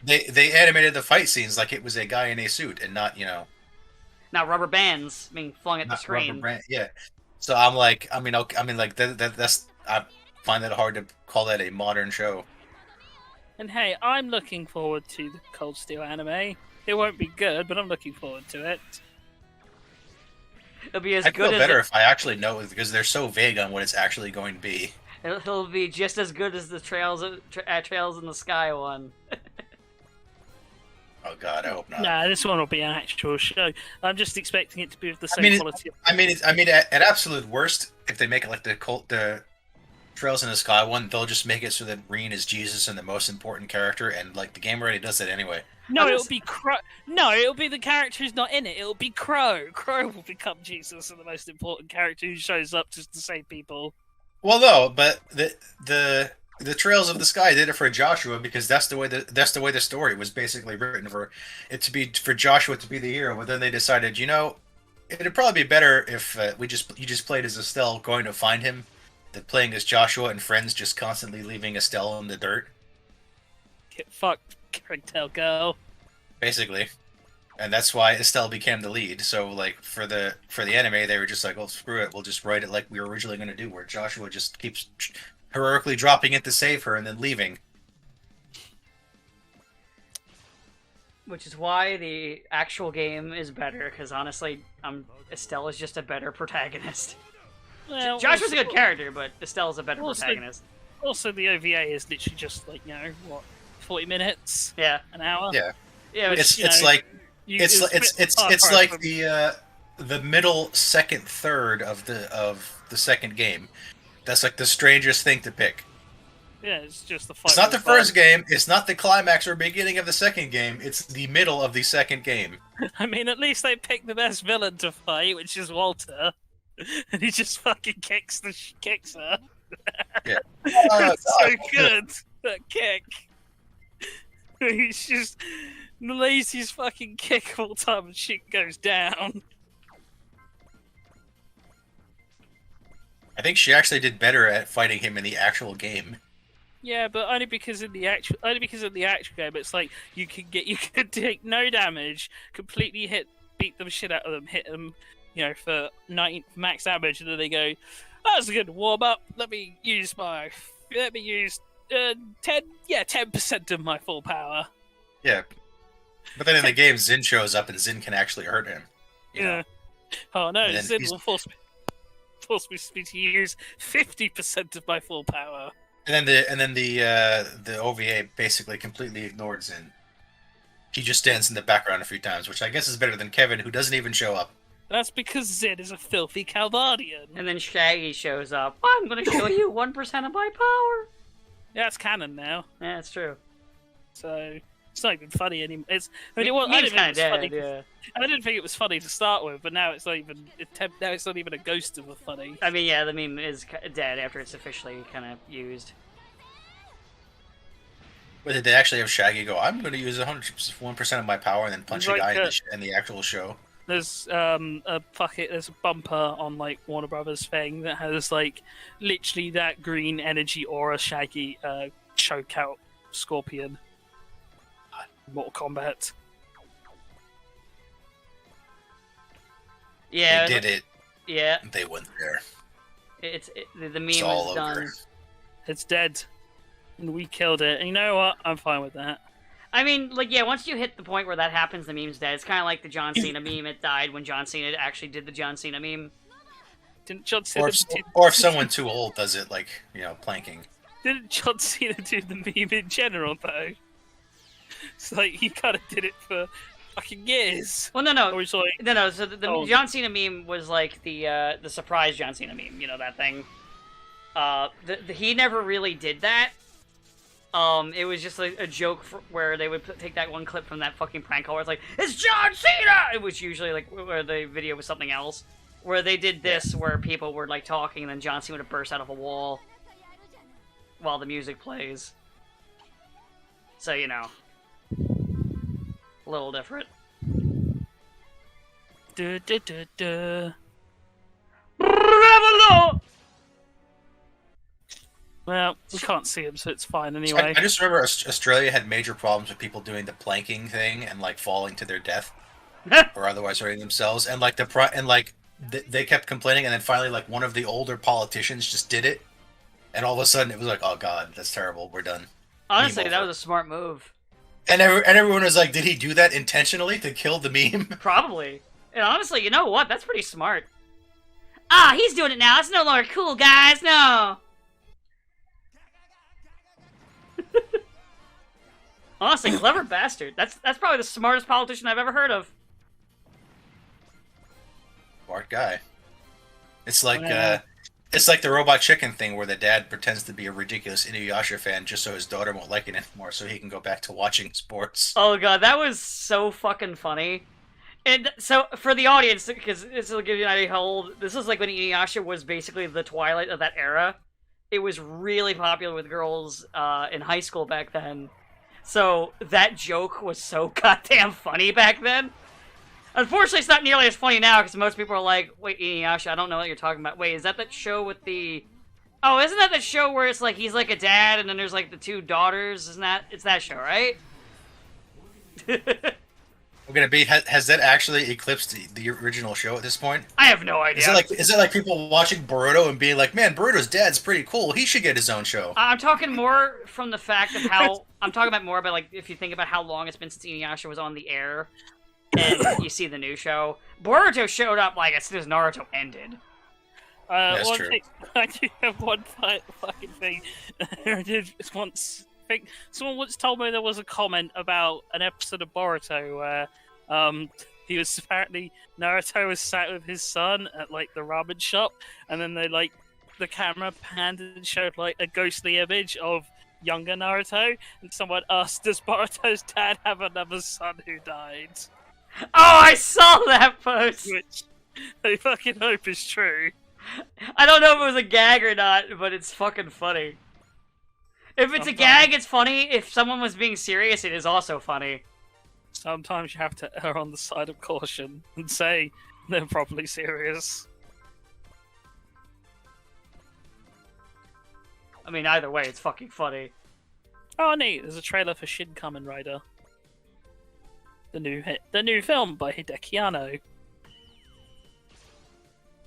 They animated the fight scenes like it was a guy in a suit and not, Now rubber bands being flung at the not screen. rubber brand. Yeah. So I'm like, like that's I find that hard to call that a modern show. And hey, I'm looking forward to the Cold Steel anime. It won't be good, but I'm looking forward to it. It'll be as I'd feel good as better if I actually know it because they're so vague on what it's actually going to be. it'll be just as good as the Trails in the Sky one. Oh God, I hope not. Nah, this one will be an actual show. I'm just expecting it to be of the same quality. At absolute worst, if they make it like the Trails in the Sky one, they'll just make it so that Reen is Jesus and the most important character, and like the game already does that anyway. No, it'll be Crow. No, it'll be the character who's not in it. It'll be Crow. Crow will become Jesus and the most important character who shows up just to save people. Well, no, but the Trails of the Sky did it for Joshua because that's the way the story was basically written for Joshua to be the hero. But then they decided, it'd probably be better if you just played as Estelle going to find him, than playing as Joshua and friends just constantly leaving Estelle in the dirt. Get fucked, character girl. Basically. And that's why Estelle became the lead. So, like, for the anime, they were just like, well, screw it. We'll just write it like we were originally going to do, where Joshua just keeps heroically dropping it to save her and then leaving. Which is why the actual game is better, because honestly, Estelle is just a better protagonist. Well, Joshua's a good character, but Estelle's a better protagonist. Also, the OVA is literally just like 40 minutes, Yeah, an hour. Yeah. yeah. But It's like the middle second third of the second game. That's like the strangest thing to pick. Yeah, it's just the fight. It's not the first game. It's not the climax or beginning of the second game. It's the middle of the second game. I mean, at least they picked the best villain to fight, which is Walter, and he just fucking kicks her. Yeah. It's so good, that kick. He's just the laziest fucking kick of all time, and shit goes down. I think she actually did better at fighting him in the actual game. Yeah, but only because in the actual game, it's like you could take no damage, completely beat the shit out of them, hit them, for 90 max damage, and then they go, "That was a good warm up. Let me use 10% of my full power." Yeah. But then in the game, Zin shows up and Zin can actually hurt him. You know? Oh no, And then Zin he's- will force me to use 50% of my full power. And then the OVA basically completely ignored Zin. He just stands in the background a few times, which I guess is better than Kevin, who doesn't even show up. That's because Zin is a filthy Calvardian. And then Shaggy shows up. I'm gonna show you 1% of my power. Yeah, it's canon now. Yeah, it's true. So It's not even funny anymore. I mean, I Meme's didn't think kind it of was dead. funny. Yeah. I didn't think it was funny to start with, but now it's not even. Now it's not even a ghost of a funny. I mean, yeah, the meme is dead after it's officially kind of used. But did they actually have Shaggy go, I'm going to use 101% of my power and then punch a guy in the actual show? There's there's a bumper on like Warner Brothers thing that has like literally that green energy aura Shaggy choke out Scorpion. Mortal Kombat. Yeah. They did it. Yeah. They went there. The meme It's all is done. over. It's dead. And we killed it. And you know what? I'm fine with that. I mean, like, yeah, once you hit the point where that happens, the meme's dead. It's kind of like the John Cena meme. It died when John Cena actually did the John Cena meme. Didn't John Cena Or if someone too old does it, like, planking. Didn't John Cena do the meme in general, though? It's like, he kind of did it for fucking years. Well, no. Or he's like, No. So the John Cena meme was like the surprise John Cena meme. You know, that thing. He never really did that. It was just like a joke where they would take that one clip from that fucking prank call where it's like, it's John Cena! It was usually like where the video was something else. Where they did this where people were like talking and then John Cena would burst out of a wall while the music plays. So, you know. A little different. Well, we can't see him, so it's fine anyway. I just remember Australia had major problems with people doing the planking thing and like falling to their death or otherwise hurting themselves, and like they kept complaining, and then finally like one of the older politicians just did it, and all of a sudden it was like, oh god, that's terrible, we're done. Honestly, that was a smart move. And everyone was like, did he do that intentionally to kill the meme? Probably. And honestly, you know what? That's pretty smart. Ah, he's doing it now. It's no longer cool, guys. No. Honestly, clever bastard. That's probably the smartest politician I've ever heard of. Smart guy. It's like the Robot Chicken thing where the dad pretends to be a ridiculous Inuyasha fan just so his daughter won't like it anymore, so he can go back to watching sports. Oh god, that was so fucking funny. And so, for the audience, because this will give you an idea how old... This is like when Inuyasha was basically the twilight of that era. It was really popular with girls in high school back then. So, that joke was so goddamn funny back then. Unfortunately, it's not nearly as funny now, because most people are like, wait, Inuyasha, I don't know what you're talking about. Wait, is that show with the... Oh, isn't that the show where it's like, he's like a dad, and then there's like the two daughters? Isn't that... It's that show, right? We're gonna be... Has that actually eclipsed the original show at this point? I have no idea. Is it like people watching Boruto and being like, man, Boruto's dad's pretty cool, he should get his own show? I'm talking more from the fact of how... I'm talking about more about, like, if you think about how long it's been since Inuyasha was on the air, and you see the new show. Boruto showed up, like, as soon as Naruto ended. That's true. I do have one fucking thing. I did once think someone once told me there was a comment about an episode of Boruto where he was apparently Naruto was sat with his son at like the ramen shop, and then the camera panned and showed like a ghostly image of younger Naruto, and someone asked, "Does Boruto's dad have another son who died?" Oh, I saw that post! Which I fucking hope is true. I don't know if it was a gag or not, but it's fucking funny. If it's a gag, it's funny. If someone was being serious, it is also funny. Sometimes you have to err on the side of caution and say they're probably serious. I mean, either way, it's fucking funny. Oh, neat! There's a trailer for Shin Kamen Rider, the new film by Hideki Anno.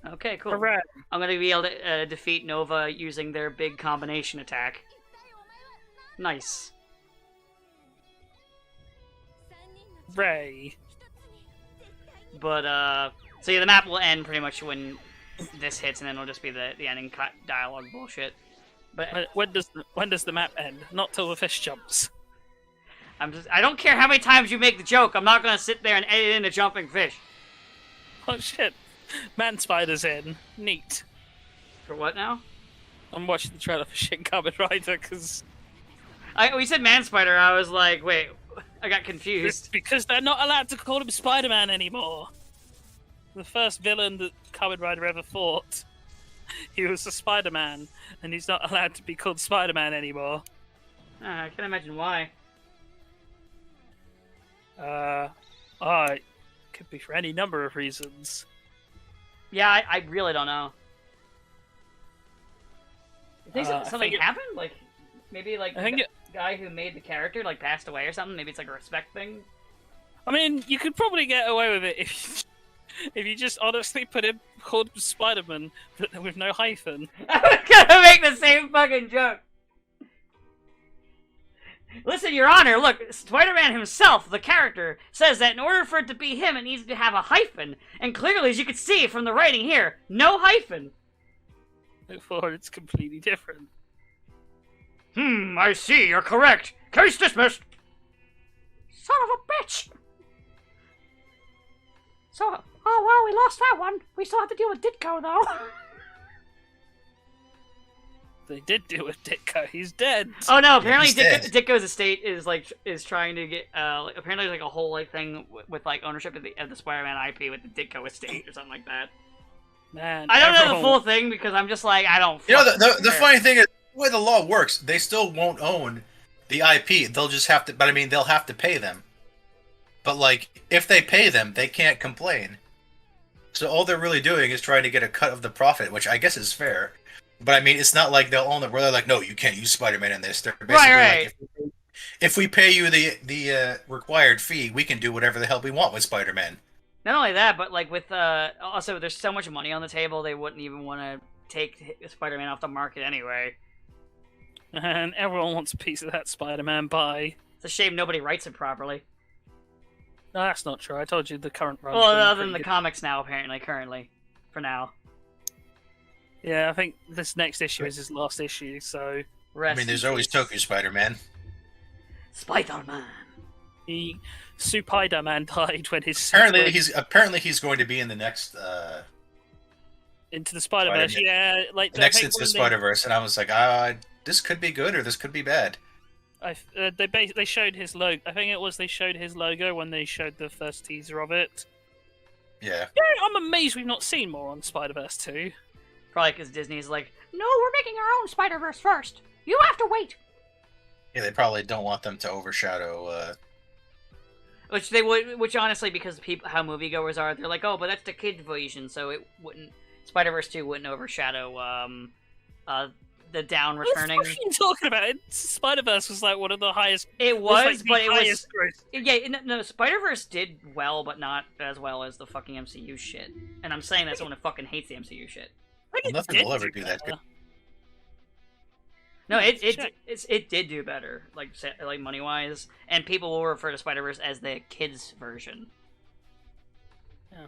Okay, cool. Hooray. I'm gonna be able to defeat Nova using their big combination attack. Nice. Ray. But, so yeah, the map will end pretty much when this hits, and then it'll just be the ending dialogue bullshit. But when does the map end? Not till the fish jumps. I don't care how many times you make the joke, I'm not gonna sit there and edit in a jumping fish. Oh shit. Man Spider's in. Neat. For what now? I'm watching the trailer for Shin Kamen Rider because... We said Man Spider, I was like, wait, I got confused. Because they're not allowed to call him Spider-Man anymore. The first villain that Kamen Rider ever fought, he was a Spider-Man, and he's not allowed to be called Spider-Man anymore. I can't imagine why. It could be for any number of reasons. Yeah, I really don't know. You think something happened? Like, maybe like the guy who made the character like passed away or something? Maybe it's like a respect thing? I mean, you could probably get away with it if you just honestly put him called Spider-Man but with no hyphen. I was gonna make the same fucking joke. Listen, Your Honor, look, Spider-Man himself, the character, says that in order for it to be him, it needs to have a hyphen. And clearly, as you can see from the writing here, no hyphen. Therefore, it's completely different. I see, you're correct. Case dismissed. Son of a bitch! So, oh well, we lost that one. We still have to deal with Ditko, though. They did do with Ditko. He's dead. Oh no! Apparently, dead. Ditko's estate is trying to get apparently like a whole like thing with like ownership of the Spider-Man IP with the Ditko estate or something like that. Man, I don't know the full thing because I'm just like I don't. You know, the funny thing is the way the law works, they still won't own the IP. They'll just have to. But I mean, they'll have to pay them. But like, if they pay them, they can't complain. So all they're really doing is trying to get a cut of the profit, which I guess is fair. But I mean, it's not like they'll own it where they're like, no, you can't use Spider-Man in this. They're basically right. like, if we pay you the required fee, we can do whatever the hell we want with Spider-Man. Not only that, but like with also there's so much money on the table they wouldn't even want to take Spider-Man off the market anyway. And everyone wants a piece of that Spider-Man pie. It's a shame nobody writes it properly. No, that's not true. I told you the current run. Well, other than the comics now, apparently, currently, for now. Yeah, I think this next issue is his last issue, so... I mean, there's always Tokyo Spider-Man. Spider-Man. Spider-Man died when his... Apparently he's going to be in the next... Into the Spider-Verse, Spider-Man. yeah. Like, the next Into the Spider-Verse, and I was like, this could be good or this could be bad. They showed his logo. I think it was they showed his logo when they showed the first teaser of it. Yeah. Yeah, I'm amazed we've not seen more on Spider-Verse 2. Probably because Disney's like, no, we're making our own Spider-Verse first. You have to wait. Yeah, they probably don't want them to overshadow. Which they would. Which honestly, because how moviegoers are, they're like, oh, but that's the kid version, so it wouldn't. Spider-Verse 2 wouldn't overshadow the Down returning. What are you talking about? Spider-Verse was like one of the highest. It was, but it was. Yeah, no, Spider-Verse did well, but not as well as the fucking MCU shit. And I'm saying that someone who fucking hates the MCU shit. Well, nothing will ever do that good. No, it did do better, like money wise, and people will refer to Spider-Verse as the kids version. Yeah.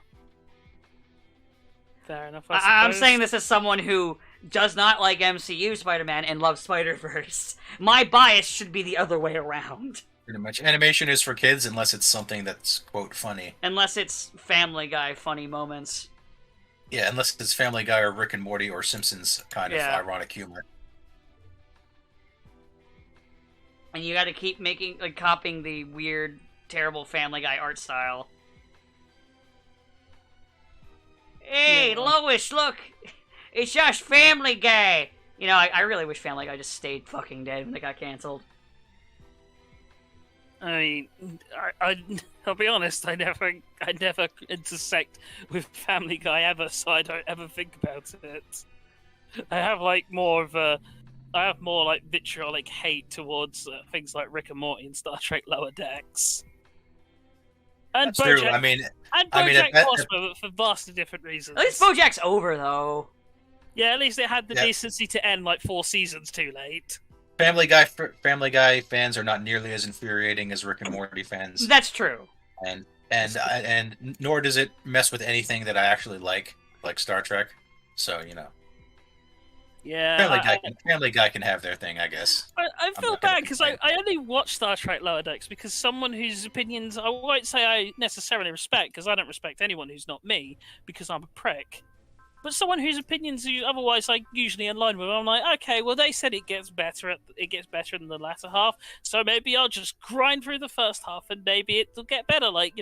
Fair enough. I'm saying this as someone who does not like MCU Spider-Man and loves Spider-Verse. My bias should be the other way around. Pretty much, animation is for kids unless it's something that's quote funny. Unless it's Family Guy funny moments. Yeah, unless it's Family Guy or Rick and Morty or Simpsons kind of ironic humor. And you got to keep copying the weird, terrible Family Guy art style. Hey, yeah. Lois, look! It's just Family Guy! You know, I really wish Family Guy just stayed fucking dead when they got canceled. I mean, I'll be honest, I never intersect with Family Guy ever, so I don't ever think about it. I have more vitriolic hate towards things like Rick and Morty and Star Trek Lower Decks. And that's true. I mean, Horseman for vastly different reasons. At least BoJack's over, though. Yeah, at least it had the decency to end 4 seasons too late. Family Guy fans are not nearly as infuriating as Rick and Morty fans. That's true. And nor does it mess with anything that I actually like Star Trek. So yeah, Family Guy can have their thing, I guess. I feel bad because I only watch Star Trek Lower Decks because someone whose opinions I won't say I necessarily respect, because I don't respect anyone who's not me because I'm a prick. but someone whose opinions are otherwise like usually in line with, I'm like, okay, well they said it gets better in the latter half, so maybe I'll just grind through the first half and maybe it'll get better. Like,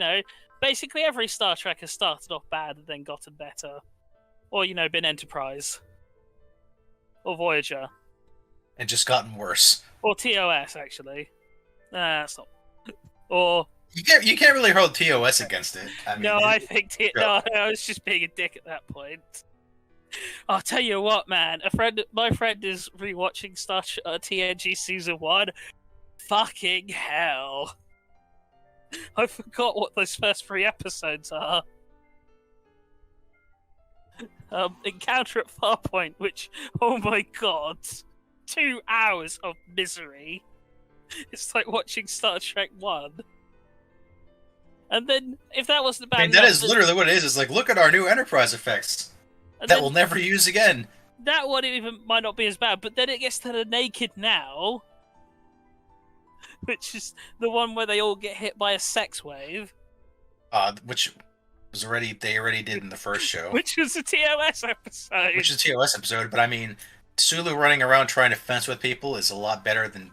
basically every Star Trek has started off bad and then gotten better, or been Enterprise, or Voyager, And just gotten worse. or TOS actually. Nah, that's not. Or You can't really hold TOS against it. I mean, no, I think no, I was just being a dick at that point. I'll tell you what, man. My friend is rewatching TNG season 1. Fucking hell! I forgot what those first 3 episodes are. Encounter at Farpoint, which, oh my god, 2 hours of misery. It's like watching Star Trek 1. And then, if that wasn't bad, I mean, that is literally what it is. It's like, look at our new Enterprise effects that we'll never use again. That one even might not be as bad, but then it gets to the Naked Now, which is the one where they all get hit by a sex wave. Which they already did in the first show. Which was a TOS episode. Which is a TOS episode, but I mean, Sulu running around trying to fence with people is a lot better than,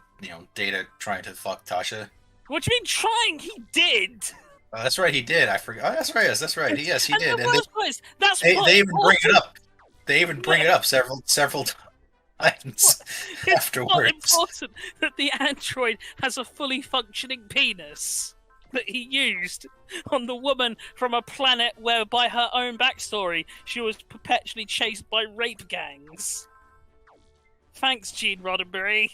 Data trying to fuck Tasha. What do you mean trying? He did! Oh, that's right, he did. I forgot. Oh, that's right. Yes, that's right. Yes, he did. And they even bring it up. They even bring it up several times afterwards. It's not important that the android has a fully functioning penis that he used on the woman from a planet where, by her own backstory, she was perpetually chased by rape gangs. Thanks, Gene Roddenberry.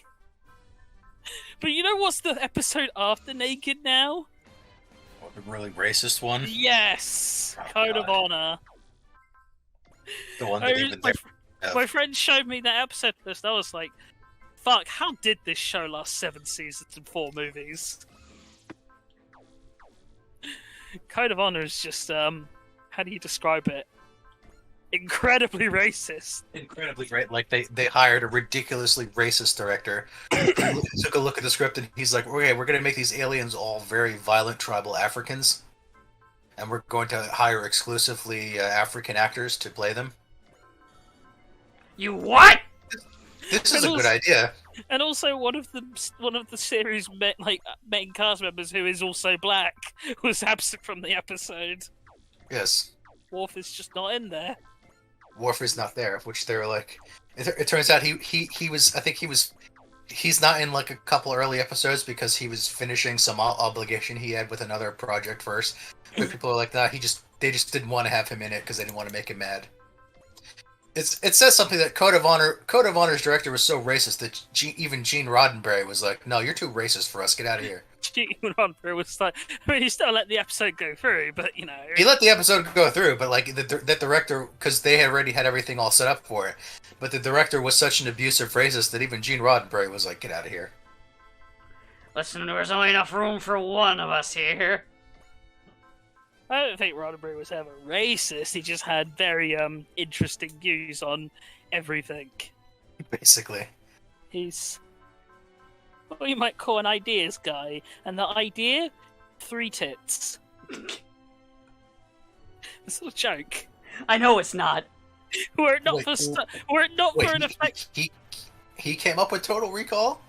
But you know what's the episode after Naked Now? What, the really racist one? Yes! Oh, Code God. of Honor. The one that even My friend showed me that episode list. I was like, fuck, how did this show last 7 seasons and 4 movies? Code of Honor is just, how do you describe it? Incredibly racist. Incredibly right. Like they hired a ridiculously racist director. He took a look at the script and he's like, okay, we're gonna make these aliens all very violent tribal Africans, and we're going to hire exclusively African actors to play them. You what? This is a good idea. And also, one of the series' main cast members, who is also black, was absent from the episode. Yes. Worf is just not in there. Worf is not there, which they were like. It turns out he was. I think he's not in like a couple early episodes because he was finishing some obligation he had with another project first. But people are like, nah, they just didn't want to have him in it because they didn't want to make him mad. It says something that Code of Honor's director was so racist that even Gene Roddenberry was like, no, you're too racist for us. Get out of here. Gene Roddenberry was like, I mean, he still let the episode go through, but he let the episode go through, but like the director, because they had already had everything all set up for it, but the director was such an abusive racist that even Gene Roddenberry was like, get out of here. Listen, there's only enough room for one of us here. I don't think Roddenberry was ever racist. He just had very interesting views on everything. Basically. He's what you might call an ideas guy, and the idea, 3 tits. It's not a joke. I know it's not. Were it not for an effect, he came up with Total Recall?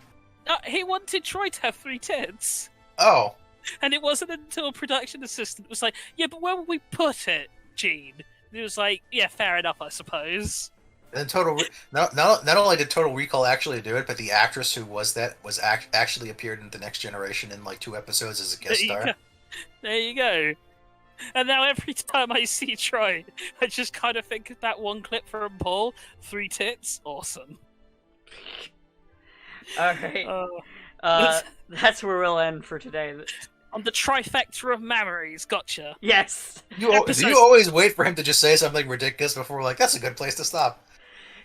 he wanted Troy to have 3 tits. Oh. And it wasn't until a production assistant was like, yeah, but where would we put it, Gene? And he was like, yeah, fair enough, I suppose. And not only did Total Recall actually do it, but the actress who was actually appeared in The Next Generation in like 2 episodes as a guest star. There you go. And now every time I see Troy, I just kind of think of that one clip from Paul, 3 tits, awesome. Alright. That's where we'll end for today. On the trifecta of memories, gotcha. Yes. You always wait for him to just say something ridiculous before we're like, that's a good place to stop.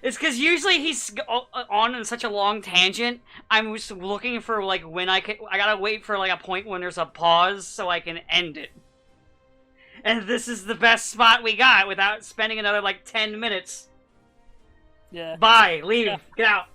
It's because usually he's on in such a long tangent. I'm just looking for like when I gotta wait for like a point when there's a pause so I can end it. And this is the best spot we got without spending another like 10 minutes. Yeah. Bye. Leave. Yeah. Get out.